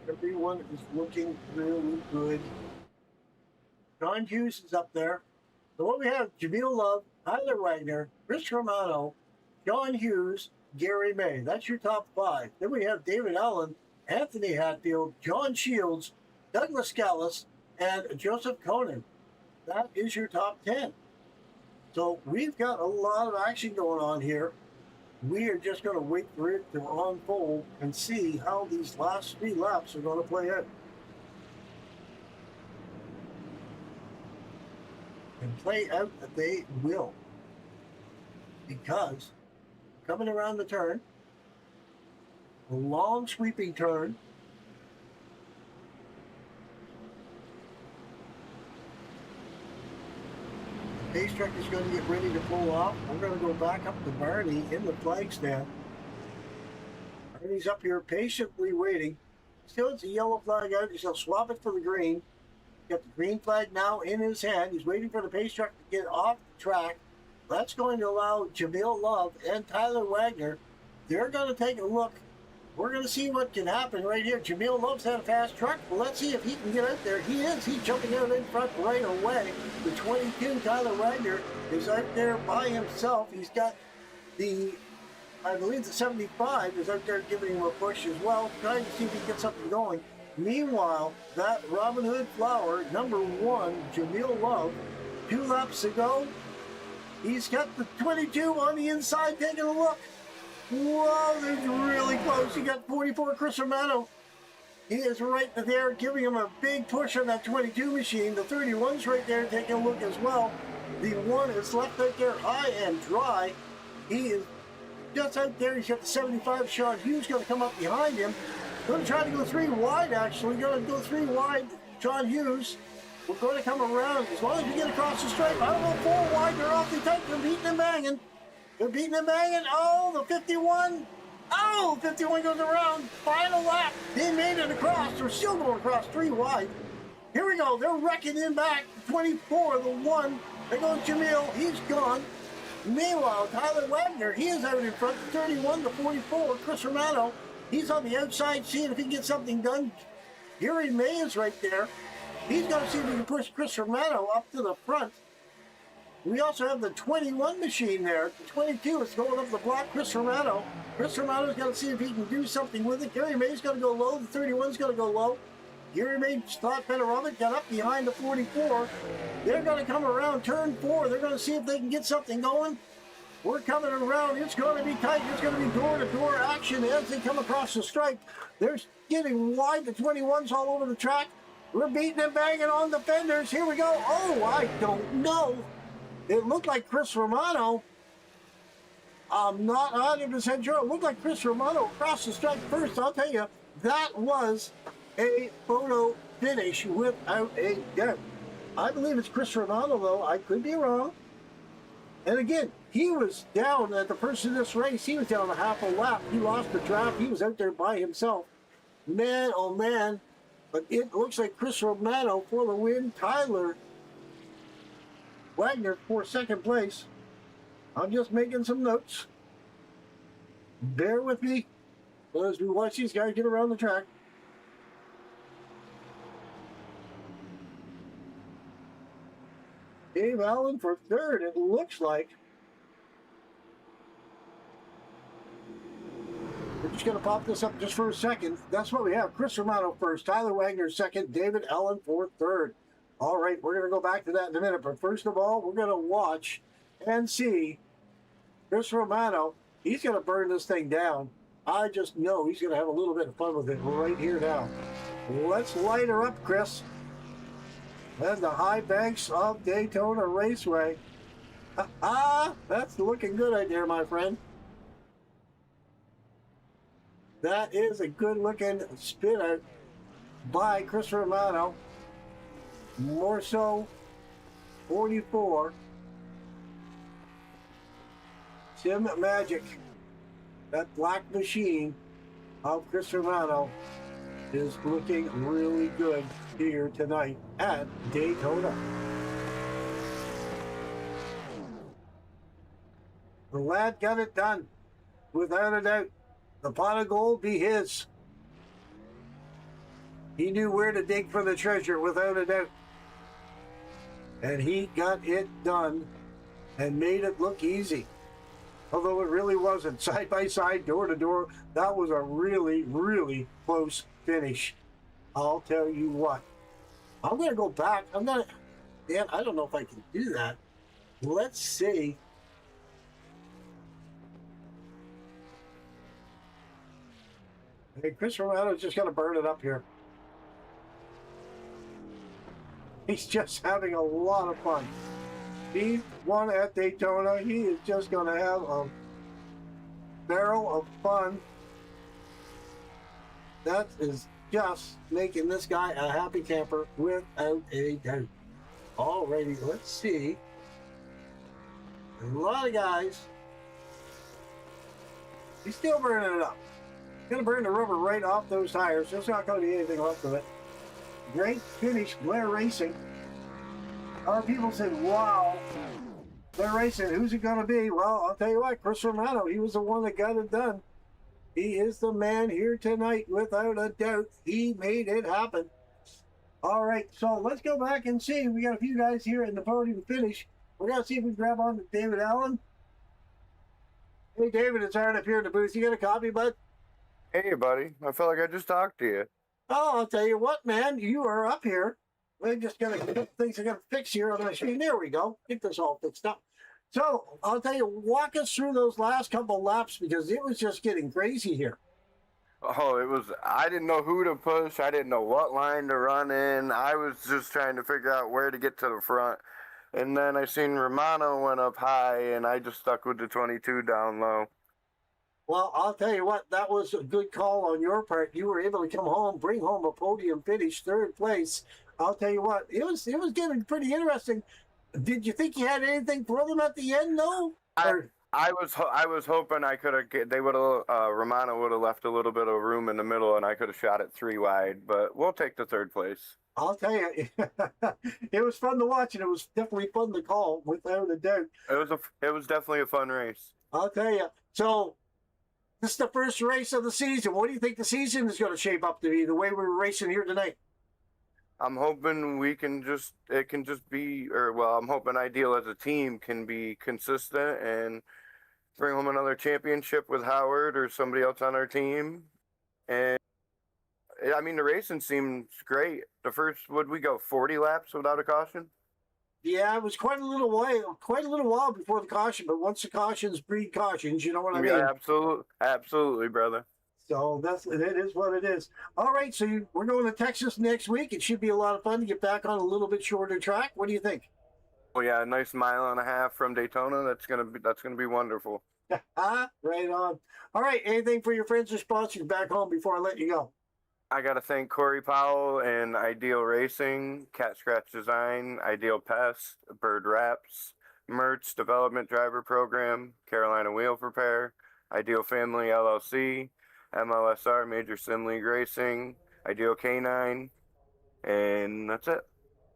Everyone is looking really good. John Hughes is up there. So what we have, Jamil Love, Tyler Wagner, Chris Romano, John Hughes, Gary May. That's your top 5. Then we have David Allen, Anthony Hatfield, John Shields, Douglas Callis, and Joseph Conan. That is your top 10. So we've got a lot of action going on here. We are just going to wait for it to unfold and see how these last 3 laps are going to play out. And play out that they will. Because coming around the turn, a long sweeping turn, the pace truck is going to get ready to pull off. We're going to go back up to Barney in the flag stand. Barney's up here patiently waiting. Still has a yellow flag out. He's going to swap it for the green. Got the green flag now in his hand. He's waiting for the pace truck to get off the track. That's going to allow Jamil Love and Tyler Wagner. They're going to take a look. We're going to see what can happen right here. Jamil Love's had a fast truck. Well, let's see if he can get out there. He is. He's jumping out in front right away. The 22, Tyler Wagner, is out there by himself. He's got the, I believe the 75 is out there giving him a push as well, trying to see if he can get something going. Meanwhile, that Robin Hood Flower, number 1, Jamil Love, 2 laps to go. He's got the 22 on the inside, taking a look. Whoa, they're really close. You got 44, Chris Romano. He is right there, giving him a big push on that 22 machine. The 31's right there, taking a look as well. The 1 is left out there high and dry. He is just out there. He's got the 75. Sean Hughes going to come up behind him. Going to try to go 3 wide, actually. Going to go 3 wide. Sean Hughes. We're going to come around. As long as we get across the stripe. I don't know, 4 wide. They're awfully tight. They're beating and banging. They're beating and banging. Oh, the 51. Oh, 51 goes around. Final lap. They made it across. They're still going across 3 wide. Here we go. They're wrecking in back. 24, the 1. There goes Jamil. He's gone. Meanwhile, Tyler Wagner, he is out in front. 31 to 44. Chris Romano. He's on the outside, seeing if he can get something done. Gary May is right there. He's going to see if he can push Chris Romano up to the front. We also have the 21 machine there. The 22 is going up the block, Chris Romano. Chris Romano's going to see if he can do something with it. Gary May's going to go low. The 31's going to go low. Gary May thought better of it, got up behind the 44. They're going to come around turn 4. They're going to see if they can get something going. We're coming around. It's going to be tight. It's going to be door-to-door action as they come across the stripe. They're getting wide. The 21's all over the track. We're beating and banging on the fenders. Here we go. Oh, I don't know. It looked like Chris Romano. I'm not 100% sure. It looked like Chris Romano across the stripe first. I'll tell you, that was a photo finish without a doubt. I believe it's Chris Romano, though. I could be wrong. And again, he was down at the first of this race. He was down a half a lap. He lost the draft. He was out there by himself. Man, oh man. But it looks like Chris Romano for the win. Tyler Wagner for second place. I'm just making some notes. Bear with me as we watch these guys get around the track. Dave Allen for third, it looks like. We're just going to pop this up just for a second. That's what we have. Chris Romano first, Tyler Wagner second, David Allen for third. All right, we're going to go back to that in a minute. But first of all, we're going to watch and see Chris Romano. He's going to burn this thing down. I just know he's going to have a little bit of fun with it right here now. Let's light her up, Chris. And the high banks of Daytona Raceway. That's looking good right there, my friend. That is a good looking spin out by Chris Romano. More so 44. Sim Magic. That black machine of Chris Romano is looking really good here tonight at Daytona. The lad got it done, without a doubt. The pot of gold be his. He knew where to dig for the treasure, without a doubt. And he got it done and made it look easy. Although it really wasn't. Side by side, door to door, that was a really, really close finish. I'll tell you what. I'm going to go back. Man, I don't know if I can do that. Let's see. Hey, Chris Romano's just going to burn it up here. He's just having a lot of fun. He won at Daytona. He is just going to have a barrel of fun. That is just making this guy a happy camper without a doubt. Alrighty, let's see. A lot of guys. He's still burning it up. He's going to burn the rubber right off those tires. There's not going to be anything left of it. Great finish, Blair Racing. Our people said, wow, Blair Racing, who's it going to be? Well, I'll tell you what, Chris Romano, he was the one that got it done. He is the man here tonight, without a doubt. He made it happen. All right, so let's go back and see. We got a few guys here in the podium finish. We're going to see if we can grab on to David Allen. Hey, David, it's Aaron up here in the booth. You got a copy, bud? Hey, buddy. I felt like I just talked to you. Oh, I'll tell you what, man. You are up here. We're just going to get things I got to fix here on my screen. There we go. Get this all fixed up. So, I'll tell you, walk us through those last couple laps because it was just getting crazy here. Oh, I didn't know who to push. I didn't know what line to run in. I was just trying to figure out where to get to the front. And then I seen Romano went up high, and I just stuck with the 22 down low. Well, I'll tell you what, that was a good call on your part. You were able to come home, bring home a podium finish, third place. I'll tell you what, it was getting pretty interesting. Did you think you had anything for them at the end, though? I was hoping I could have. They would have. Romano would have left a little bit of room in the middle, and I could have shot it 3 wide. But we'll take the third place. I'll tell you, it was fun to watch, and it was definitely fun to call, without a doubt. It was definitely a fun race. I'll tell you. So, this is the first race of the season. What do you think the season is going to shape up to be? The way we're racing here tonight. I'm hoping it can just be, I'm hoping Ideal as a team can be consistent and bring home another championship with Howard or somebody else on our team. And I mean, the racing seems great. The first, would we go 40 laps without a caution? Yeah, it was quite a little while before the caution, but once the cautions breed cautions, you know what I mean? Yeah, absolutely, brother. So it is what it is. All right, so we're going to Texas next week. It should be a lot of fun to get back on a little bit shorter track. What do you think? Well, yeah, a nice mile and a half from Daytona. That's gonna be wonderful. Right on. All right, anything for your friends or sponsors back home before I let you go? I gotta thank Corey Powell and Ideal Racing, Cat Scratch Design, Ideal Pest, Bird Wraps, Mertz Development Driver Program, Carolina Wheel Repair, Ideal Family LLC, MLSR Major Sim League Racing, Ideal Canine, and that's it.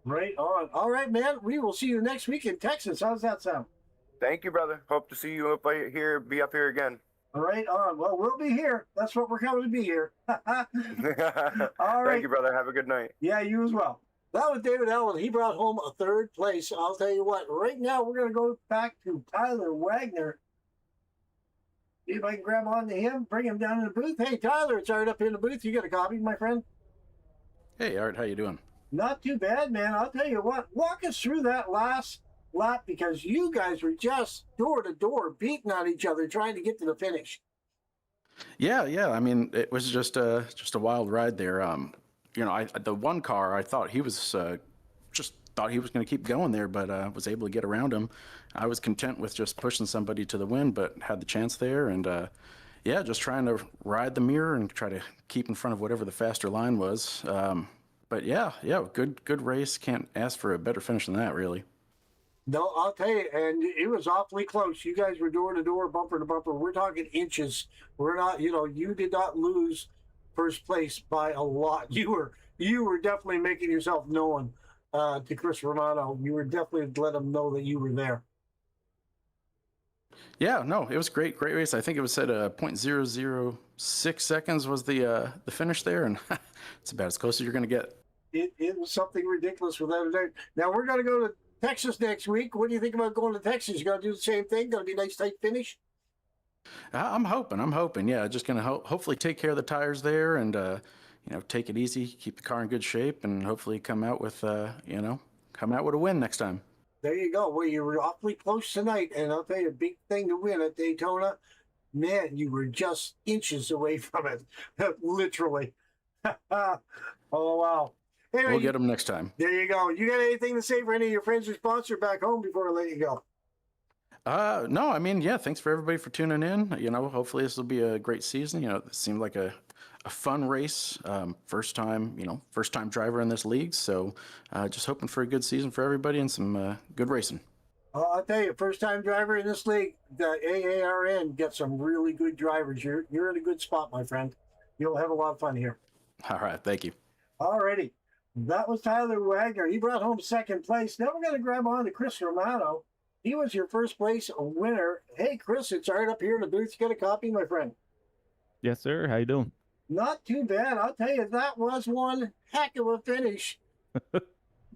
Right on. All right, man. We will see you next week in Texas. How's that sound? Thank you, brother. Hope to see you up here. Be up here again. Right on. Well, we'll be here. That's what we're coming to be here. All right. Thank you, brother. Have a good night. Yeah, you as well. That was David Allen. He brought home a third place. I'll tell you what. Right now, we're going to go back to Tyler Wagner. See if I can grab on to him, bring him down in the booth. Hey, Tyler, it's Art up in the booth. You got a copy, my friend? Hey, Art, how you doing? Not too bad, man. I'll tell you what. Walk us through that last lap because you guys were just door to door beating on each other trying to get to the finish. Yeah. I mean, it was just a wild ride there. The one car, I thought he was thought he was going to keep going there, but was able to get around him. I was content with just pushing somebody to the win, but had the chance there, and just trying to ride the mirror and try to keep in front of whatever the faster line was. But good race. Can't ask for a better finish than that, really. No, I'll tell you, and it was awfully close. You guys were door to door, bumper to bumper. We're talking inches. We're not, you did not lose first place by a lot. You were definitely making yourself known to Chris Romano. You were definitely let him know that you were there. Yeah, no, it was great race. I think it was at 0.006 seconds was the finish there, and it's about as close as you're going to get. It was something ridiculous without a doubt. Now we're going to go to Texas next week. What do you think about going to Texas? You going to do the same thing? Going to be a nice tight finish? I'm hoping. Yeah, just going to hopefully take care of the tires there and take it easy, keep the car in good shape, and hopefully come out with a win next time. There you go. Well, you were awfully close tonight, and I'll tell you, a big thing to win at Daytona. Man, you were just inches away from it, literally. Oh, wow. Anyway, We'll get them next time. There you go. You got anything to say for any of your friends or sponsors back home before I let you go? No, I mean, yeah, thanks for everybody for tuning in. Hopefully this will be a great season. It seemed like a fun race. First time driver in this league. So just hoping for a good season for everybody and some good racing. I'll tell you, first time driver in this league, the AARN gets some really good drivers. You're in a good spot, my friend. You'll have a lot of fun here. All right. Thank you. All righty. That was Tyler Wagner. He brought home second place. Now we're going to grab on to Chris Romano. He was your first place winner. Hey, Chris, it's Art up here in the booth. You got a copy, my friend? Yes, sir. How you doing? Not too bad. I'll tell you, that was one heck of a finish.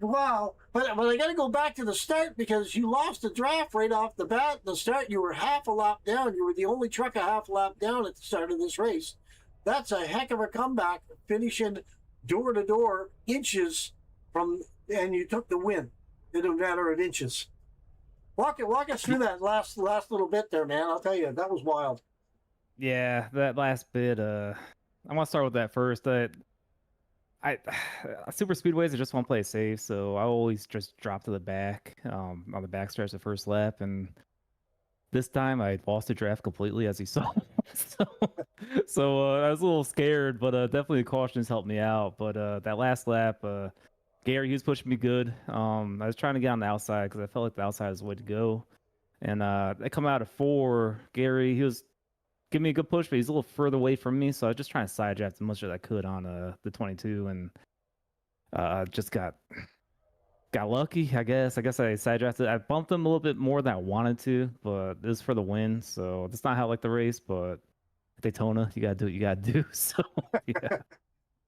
Wow. But I got to go back to the start because you lost the draft right off the bat. At the start, you were half a lap down. You were the only truck a half lap down at the start of this race. That's a heck of a comeback, finishing door to door, inches from, and you took the win in a matter of inches. Walk us through that last little bit there, man. I'll tell you, that was wild. Yeah, that last bit. I want to start with that first. Super speedways are just one play safe, so I always just drop to the back on the back stretch the first lap, and this time I lost the draft completely, as you saw. so I was a little scared, but definitely the cautions helped me out. But that last lap, Gary, he was pushing me good. I was trying to get on the outside because I felt like the outside was the way to go. And I come out of 4. Gary, he was giving me a good push, but he's a little further away from me. So I was just trying to side draft as much as I could on the 22, and just got lucky, I guess. I side drafted. I bumped him a little bit more than I wanted to, but this is for the win. So that's not how I like the race, but Daytona, you gotta do what you gotta do. So yeah.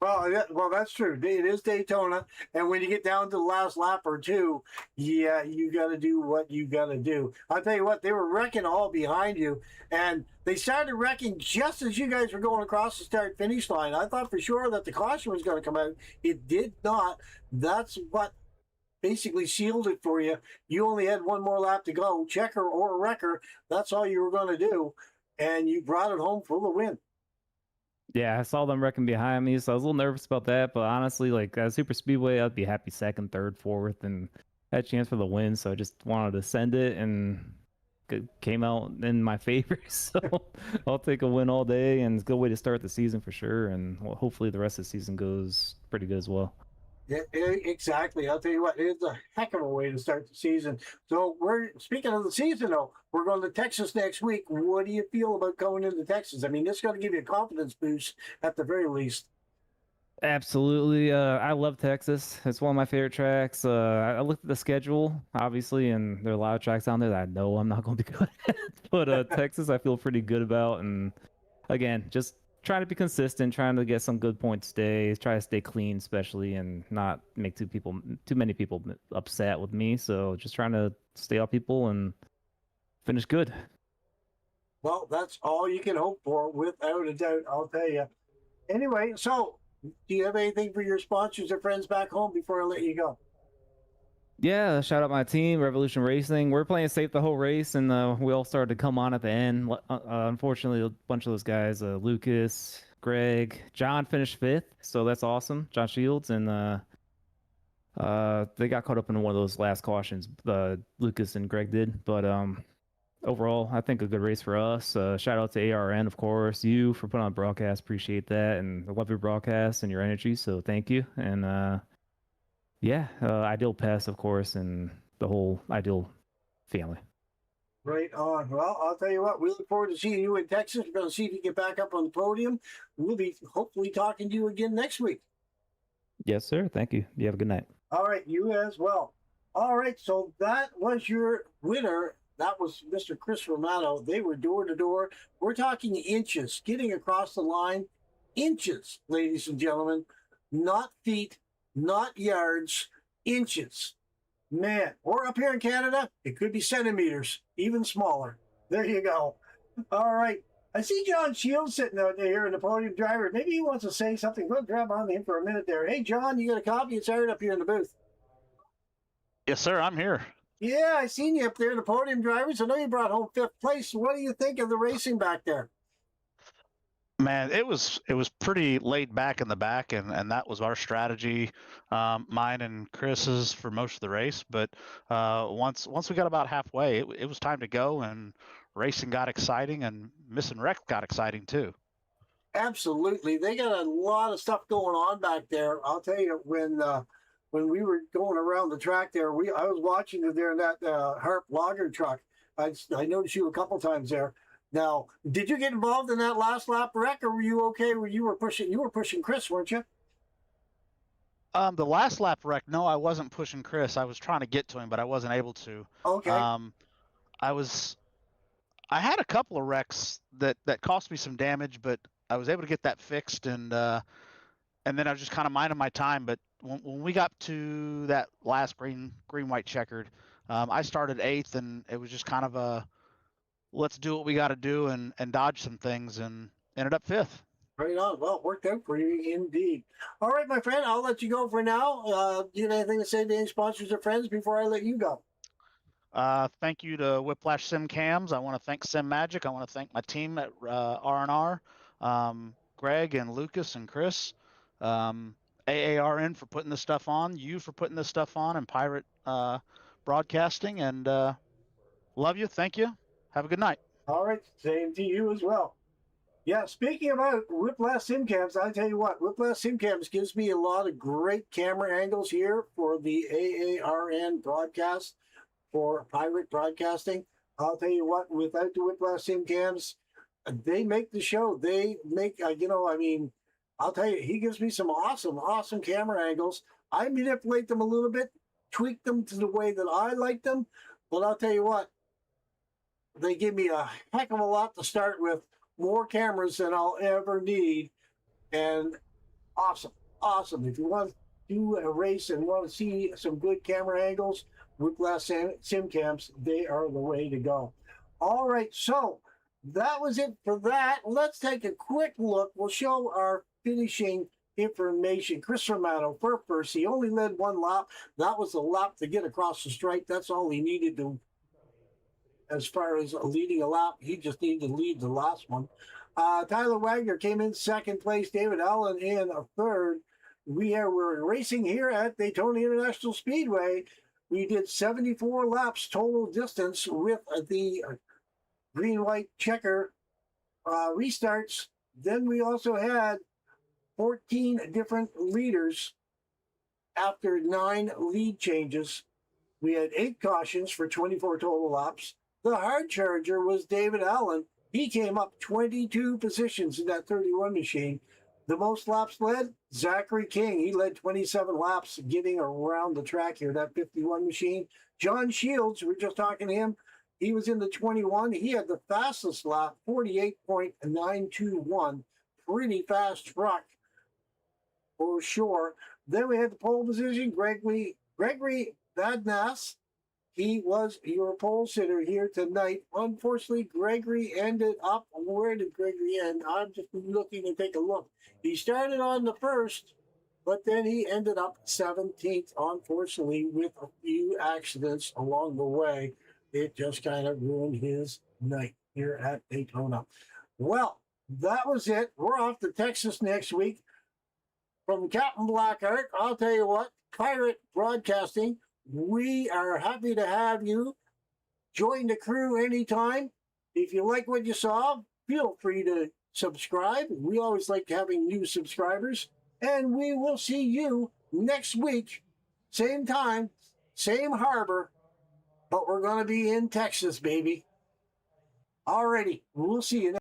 Well, that's true. It is Daytona, and when you get down to the last lap or two, yeah, you got to do what you got to do. I'll tell you what, they were wrecking all behind you, and they started wrecking just as you guys were going across the start-finish line. I thought for sure that the caution was going to come out. It did not. That's what basically sealed it for you. You only had one more lap to go, checker or wrecker. That's all you were going to do, and you brought it home for the win. Yeah, I saw them wrecking behind me, so I was a little nervous about that. But honestly, like Super Speedway, I'd be happy second, third, fourth, and had a chance for the win. So I just wanted to send it, and it came out in my favor. So I'll take a win all day, and it's a good way to start the season for sure. And hopefully the rest of the season goes pretty good as well. Yeah, exactly. I'll tell you what, it's a heck of a way to start the season. So we're speaking of the season, though. We're going to Texas next week. What do you feel about going into Texas? I mean, this is going to give you a confidence boost at the very least. Absolutely. I love Texas. It's one of my favorite tracks. I looked at the schedule, obviously, and there are a lot of tracks down there that I know I'm not going to be good at. But Texas, I feel pretty good about. And again, just trying to be consistent, trying to get some good points today, try to stay clean, especially, and not make too many people upset with me. So just trying to stay off people and finish good. Well, that's all you can hope for, without a doubt, I'll tell you. Anyway, so do you have anything for your sponsors or friends back home before I let you go? Yeah, shout out my team, Revolution Racing. We're playing safe the whole race, and we all started to come on at the end. Unfortunately, a bunch of those guys, Lucas, Greg, John finished fifth, so that's awesome. John Shields, and they got caught up in one of those last cautions. Lucas and Greg did, but overall, I think a good race for us. Shout out to ARRN, of course, you for putting on a broadcast. Appreciate that, and I love your broadcast and your energy, so thank you. And yeah, Ideal Pass, of course, and the whole Ideal family. Right on. Well, I'll tell you what, we look forward to seeing you in Texas. We're going to see if you get back up on the podium. We'll be hopefully talking to you again next week. Yes, sir. Thank you. You have a good night. All right, you as well. All right, so that was your winner. That was Mr. Chris Romano. They were door to door. We're talking inches, getting across the line. Inches, ladies and gentlemen, not feet, not yards, inches. Man, or up here in Canada, it could be centimeters, even smaller. There you go. All right. I see John Shields sitting out there here in the podium driver. Maybe he wants to say something. Go grab on him for a minute there. Hey, John, you got a copy? It's Aaron up here in the booth. Yes, sir. I'm here. Yeah, I seen you up there in the podium drivers. I know you brought home fifth place. What do you think of the racing back there? Man, it was pretty laid back in the back, and that was our strategy, mine and Chris's for most of the race. But once we got about halfway, it was time to go, and racing got exciting, and Miss and Wreck got exciting too. Absolutely, they got a lot of stuff going on back there. I'll tell you, when we were going around the track there, I was watching you there in that Harp Lager truck. I noticed you a couple times there. Now, did you get involved in that last lap wreck, or were you okay? You were pushing Chris, weren't you? The last lap wreck, no, I wasn't pushing Chris. I was trying to get to him, but I wasn't able to. Okay. I had a couple of wrecks that cost me some damage, but I was able to get that fixed, and then I was just kind of minding my time. But when we got to that last green white checkered, I started eighth, and it was just kind of a let's do what we got to do and dodge some things, and ended up fifth. Right on. Well, it worked out for you indeed. All right, my friend, I'll let you go for now. Do you have anything to say to any sponsors or friends before I let you go? Thank you to Whiplash Sim Cams. I want to thank Sim Magic. I want to thank my team at R&R, Greg and Lucas and Chris, AARN for putting this stuff on, you for putting this stuff on, and Pirate Broadcasting. And love you. Thank you. Have a good night. All right. Same to you as well. Yeah, speaking about Whiplash Sim Cams, I tell you what, Whiplash Sim Cams gives me a lot of great camera angles here for the AARN broadcast for Pirate Broadcasting. I'll tell you what, without the Whiplash Sim Cams, they make the show. They make, I'll tell you, he gives me some awesome camera angles. I manipulate them a little bit, tweak them to the way that I like them, but I'll tell you what, they give me a heck of a lot to start with, more cameras than I'll ever need, and awesome. If you want to do a race and want to see some good camera angles, Whiplash Sim Cams, they are the way to go. All right, so that was it for that. Let's take a quick look. We'll show our finishing information. Chris Romano for first. He only led one lap. That was a lap to get across the stripe. That's all he needed to, as far as leading a lap. He just needed to lead the last one. Tyler Wagner came in second place. David Allen in a third. We're racing here at Daytona International Speedway. We did 74 laps total distance with the green-white checker restarts. Then we also had 14 different leaders after 9 lead changes. We had 8 cautions for 24 total laps. The hard charger was David Allen. He came up 22 positions in that 31 machine. The most laps led, Zachary King. He led 27 laps getting around the track here, that 51 machine. John Shields, we were just talking to him. He was in the 21. He had the fastest lap, 48.921. Pretty fast truck for sure. Then we had the pole position, Gregory Badnass. He was your pole sitter here tonight. Unfortunately, Gregory ended up, where did Gregory end? I'm just looking to take a look. He started on the first, but then he ended up 17th, unfortunately, with a few accidents along the way. It just kind of ruined his night here at Daytona. Well, that was it. We're off to Texas next week. From Captain Blackheart, I'll tell you what, Pirate Broadcasting, we are happy to have you join the crew anytime. If you like what you saw, feel free to subscribe. We always like having new subscribers. And we will see you next week, same time, same harbor, but we're going to be in Texas, baby. Alrighty, we'll see you next